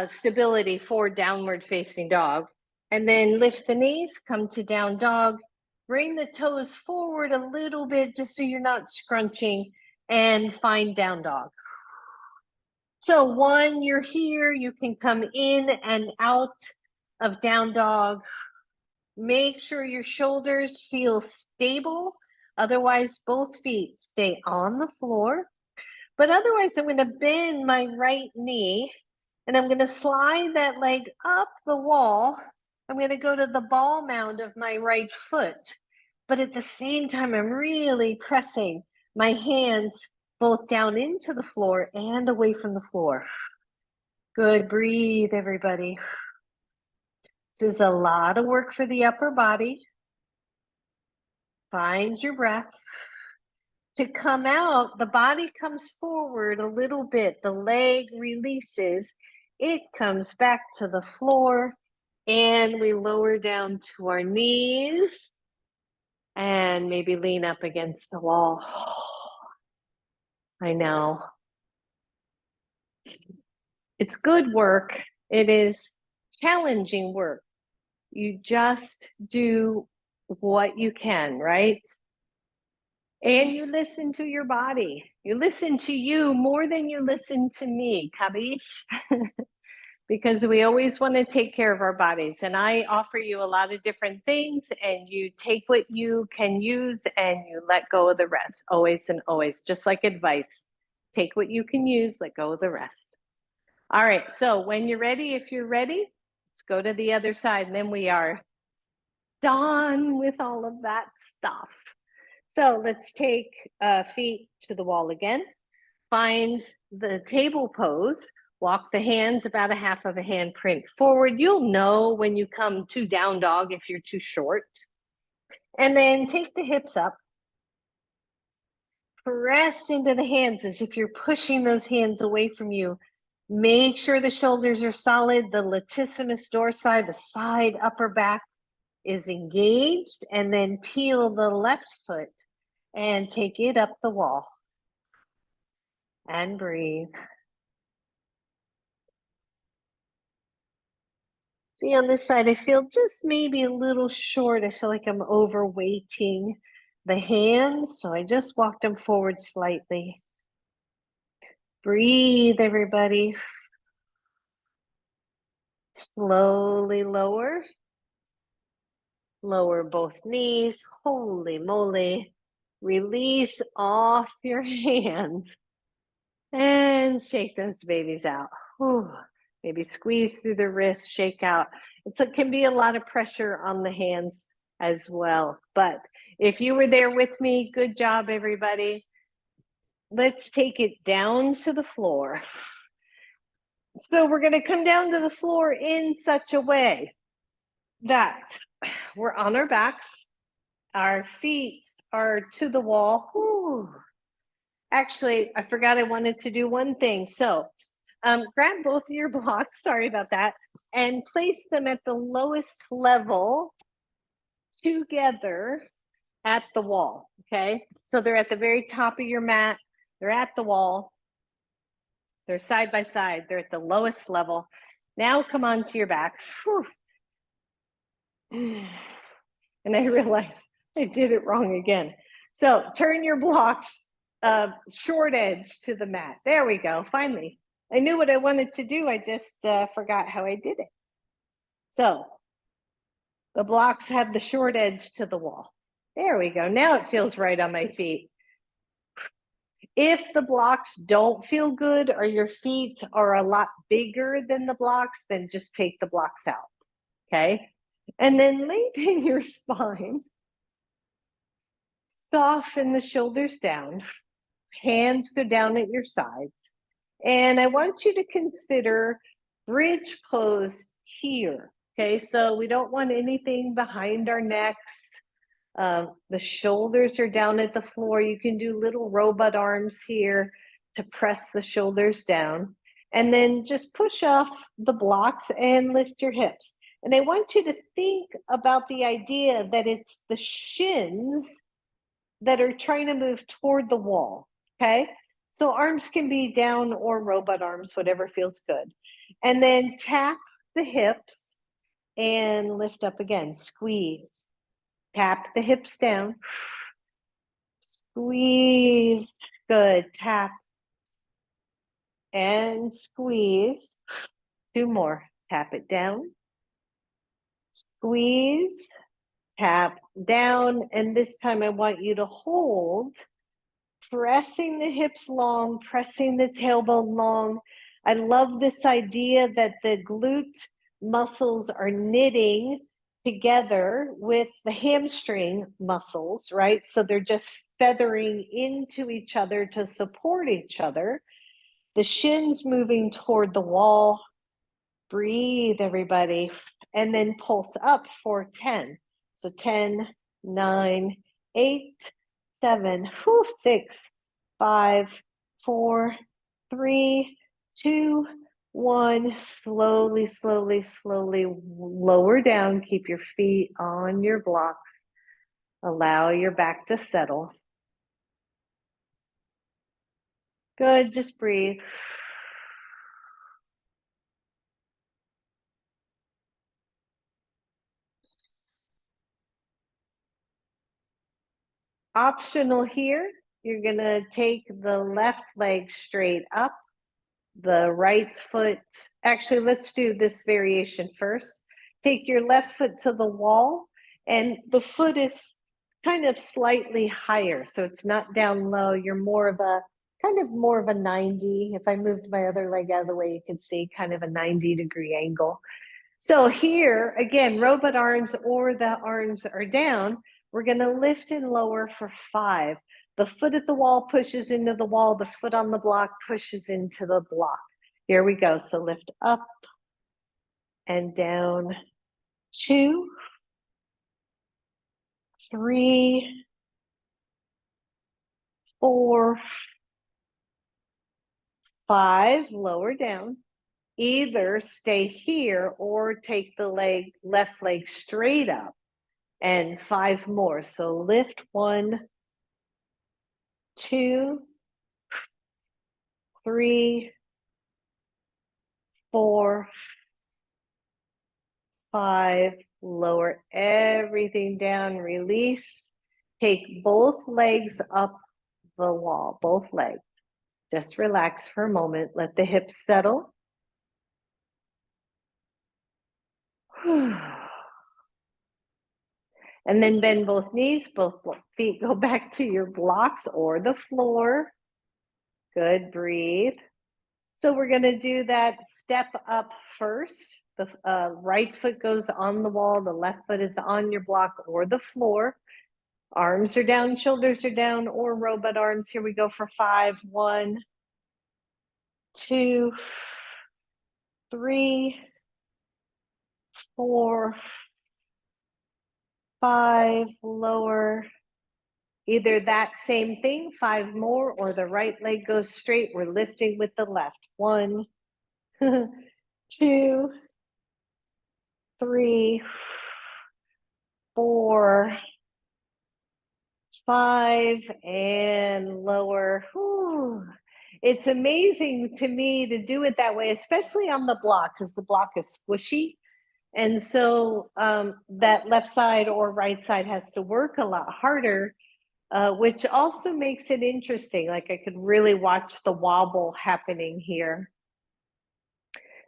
stability for downward facing dog. And then lift the knees, come to down dog, bring the toes forward a little bit just so you're not scrunching, and find down dog. So one, you're here, you can come in and out of down dog. Make sure your shoulders feel stable. Otherwise, both feet stay on the floor. But otherwise, I'm going to bend my right knee and I'm going to slide that leg up the wall. I'm going to go to the ball mound of my right foot. But at the same time, I'm really pressing my hands both down into the floor and away from the floor. Good. Breathe, everybody. This is a lot of work for the upper body. Find your breath. To come out, the body comes forward a little bit. The leg releases. It comes back to the floor, and we lower down to our knees and maybe lean up against the wall. I know. It's good work. It is challenging work. You just do what you can, right? And you listen to your body. You listen to you more than you listen to me, Kabish? Because we always want to take care of our bodies. And I offer you a lot of different things, and you take what you can use and you let go of the rest, always and always, just like advice. Take what you can use, let go of the rest. All right, so when you're ready, if you're ready, let's go to the other side, and then we are done with all of that stuff. So let's take feet to the wall again. Find the table pose. Walk the hands about a half of a handprint forward. You'll know when you come to down dog if you're too short. And then take the hips up. Press into the hands as if you're pushing those hands away from you. Make sure the shoulders are solid. The latissimus dorsi, the side upper back, is engaged. And then peel the left foot and take it up the wall. And breathe. See, on this side, I feel just maybe a little short. I feel like I'm overweighting the hands, so I just walked them forward slightly. Breathe, everybody. Slowly lower. Lower both knees. Holy moly. Release off your hands. And shake those babies out. Whew. Maybe squeeze through the wrist, shake out. It can be a lot of pressure on the hands as well. But if you were there with me, good job, everybody. Let's take it down to the floor. So we're going to come down to the floor in such a way that we're on our backs. Our feet are to the wall. Whew. Actually, I forgot I wanted to do one thing. So grab both of your blocks, sorry about that, and place them at the lowest level together at the wall, okay? So they're at the very top of your mat. They're at the wall. They're side by side. They're at the lowest level. Now come onto your backs. Whew. And I realized I did it wrong again. So turn your blocks short edge to the mat. There we go, finally. I knew what I wanted to do, I just forgot how I did it. So the blocks have the short edge to the wall. There we go, now it feels right on my feet. If the blocks don't feel good or your feet are a lot bigger than the blocks, then just take the blocks out, okay? And then lengthen your spine. Soften the shoulders down. Hands go down at your sides. And I want you to consider bridge pose here, okay? So we don't want anything behind our necks. The shoulders are down at the floor. You can do little robot arms here to press the shoulders down. And then just push off the blocks and lift your hips. And I want you to think about the idea that it's the shins that are trying to move toward the wall, okay? So arms can be down or robot arms, whatever feels good. And then tap the hips and lift up again, squeeze. Tap the hips down, squeeze, good, tap and squeeze. 2 more, tap it down, squeeze, tap down, and this time I want you to hold, pressing the hips long, pressing the tailbone long. I love this idea that the glute muscles are knitting together with the hamstring muscles, right? So they're just feathering into each other to support each other. The shins moving toward the wall. Breathe, everybody. And then pulse up for 10. So 10, 9, 8, 7, 6, 5, 4, 3, 2, 1. Slowly, slowly, slowly lower down. Keep your feet on your blocks. Allow your back to settle. Good, just breathe. Optional here, you're gonna take the left leg straight up, the right foot, actually let's do this variation first. Take your left foot to the wall and the foot is kind of slightly higher, so it's not down low, you're more of a, kind of more of a 90. If I moved my other leg out of the way, you could see kind of a 90-degree angle. So here, again, robot arms or the arms are down, we're gonna lift and lower for 5. The foot at the wall pushes into the wall, the foot on the block pushes into the block. Here we go, so lift up and down. 2, 3, 4, 5, lower down. Either stay here or take the left leg straight up, and 5 more. So lift 1, 2, 3, 4, 5, lower everything down, release. Take both legs up the wall, both legs. Just relax for a moment, let the hips settle. And then bend both knees, both feet go back to your blocks or the floor. Good, breathe. So we're gonna do that step up first. The right foot goes on the wall, the left foot is on your block or the floor. Arms are down, shoulders are down, or robot arms. Here we go for 5. 1, 2, 3, 4, 5, lower. Either that same thing, 5 more, or the right leg goes straight. We're lifting with the left. 1, 2, 3, 4, 5, and lower. Whew. It's amazing to me to do it that way, especially on the block, because the block is squishy. And so that left side or right side has to work a lot harder which also makes it interesting. Like I could really watch the wobble happening here.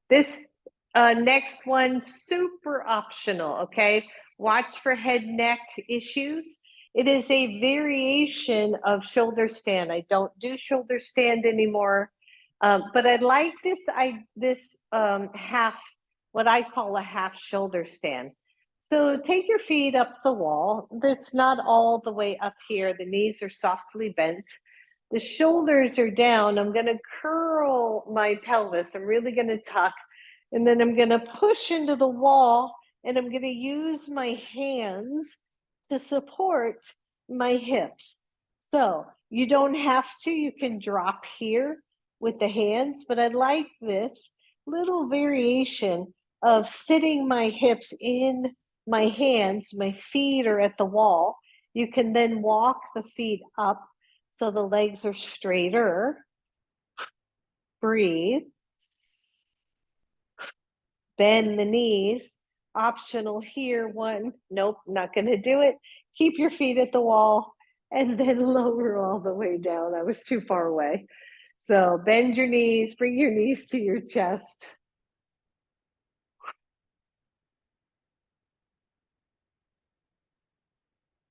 This next one, super optional, okay? Watch for head neck issues. It is a variation of shoulder stand. I don't do shoulder stand anymore, but I like this half, what I call a half shoulder stand. So take your feet up the wall. That's not all the way up here. The knees are softly bent. The shoulders are down. I'm going to curl my pelvis. I'm really going to tuck. And then I'm going to push into the wall, and I'm going to use my hands to support my hips. So you don't have to. You can drop here with the hands, but I like this little variation of sitting my hips in my hands. My feet are at the wall. You can then walk the feet up so the legs are straighter. Breathe. Bend the knees. Optional here, one. Nope, not going to do it. Keep your feet at the wall and then lower all the way down. I was too far away. So bend your knees, bring your knees to your chest.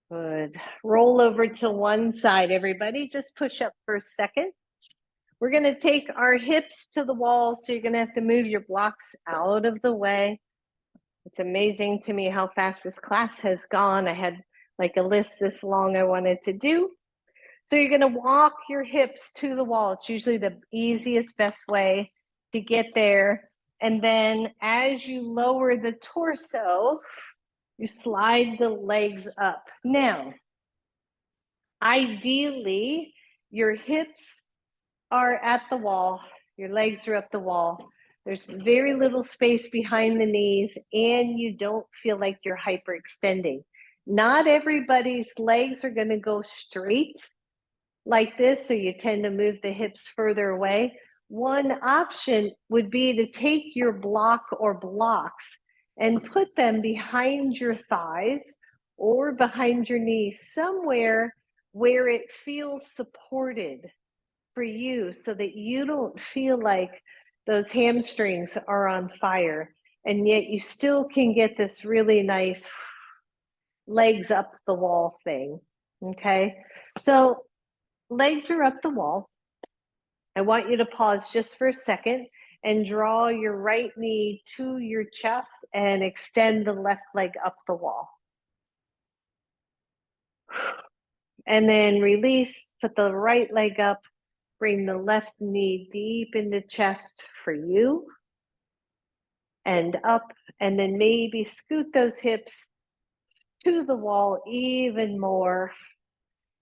Good. Roll over to one side, everybody. Just push up for a second. We're going to take our hips to the wall, so you're going to have to move your blocks out of the way. It's amazing to me how fast this class has gone. I had like a list this long I wanted to do. So you're going to walk your hips to the wall. It's usually the easiest, best way to get there. And then as you lower the torso, you slide the legs up. Now, ideally, your hips are at the wall, your legs are up the wall. There's very little space behind the knees, and you don't feel like you're hyperextending. Not everybody's legs are going to go straight like this, so you tend to move the hips further away. One option would be to take your block or blocks and put them behind your thighs or behind your knees, somewhere where it feels supported for you, so that you don't feel like those hamstrings are on fire, and yet you still can get this really nice legs up the wall thing. Okay, so legs are up the wall. I want you to pause just for a second and draw your right knee to your chest and extend the left leg up the wall. And then release, put the right leg up, bring the left knee deep into chest for you and up, and then maybe scoot those hips to the wall even more.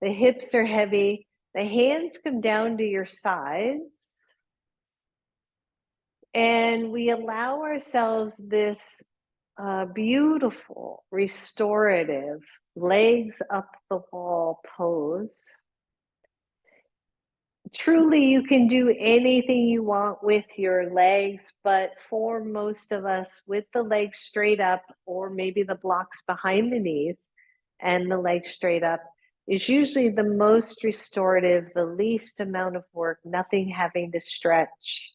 The hips are heavy. The hands come down to your sides. And we allow ourselves this beautiful, restorative, legs up the wall pose. Truly, you can do anything you want with your legs, but for most of us, with the legs straight up, or maybe the blocks behind the knees and the legs straight up, is usually the most restorative, the least amount of work, nothing having to stretch.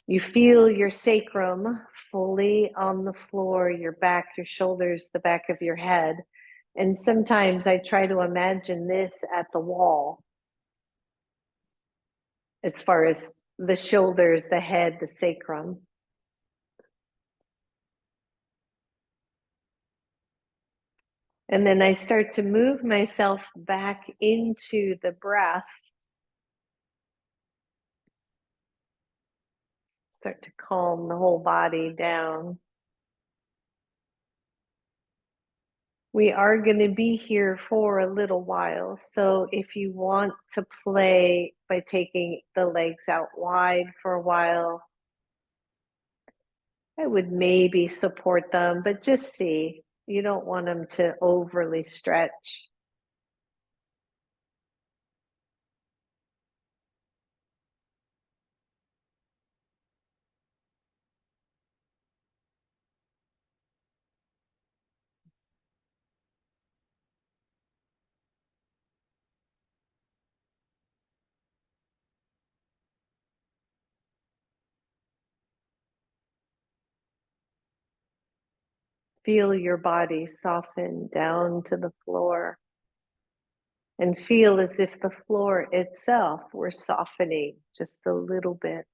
You feel your sacrum fully on the floor, your back, your shoulders, the back of your head. And sometimes I try to imagine this at the wall, as far as the shoulders, the head, the sacrum. And then I start to move myself back into the breath. Start to calm the whole body down. We are going to be here for a little while. So if you want to play by taking the legs out wide for a while, I would maybe support them, but just see. You don't want them to overly stretch. feel your body soften down to the floor and feel as if the floor itself were softening just a little bit.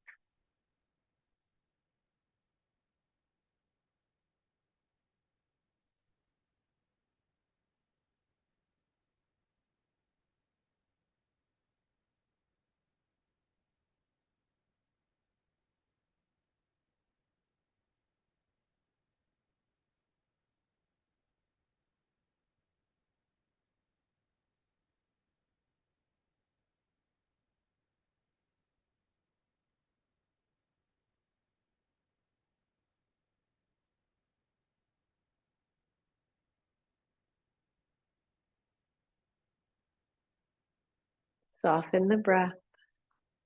Soften the breath,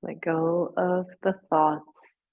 let go of the thoughts.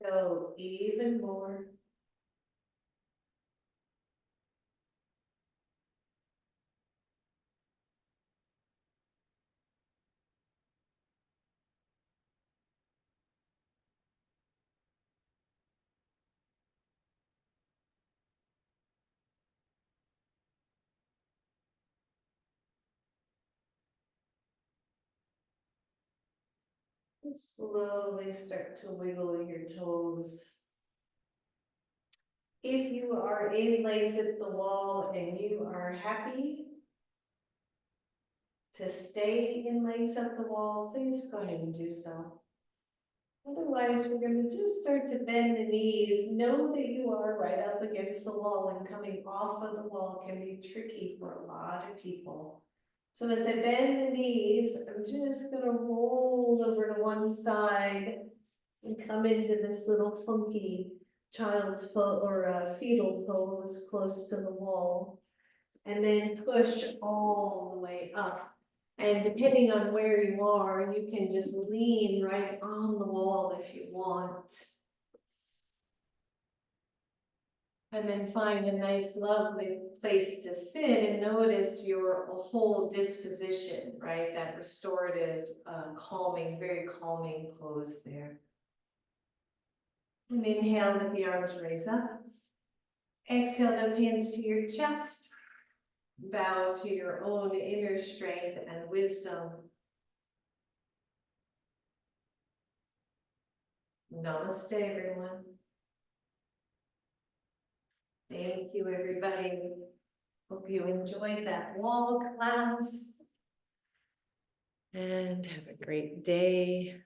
Go even more. Slowly start to wiggle your toes. If you are in legs at the wall and you are happy to stay in legs at the wall, please go ahead and do so. Otherwise, we're going to just start to bend the knees. Know that you are right up against the wall, and coming off of the wall can be tricky for a lot of people. So as I bend the knees, I'm just going to roll over to one side and come into this little funky child's pose or fetal pose close to the wall, and then push all the way up. And depending on where you are, you can just lean right on the wall if you want. And then find a nice, lovely place to sit and notice your whole disposition, right? That restorative, calming, very calming pose there. And inhale, let the arms raise up. Exhale those hands to your chest. Bow to your own inner strength and wisdom. Namaste, everyone. Thank you, everybody. Hope you enjoyed that wall class. And have a great day.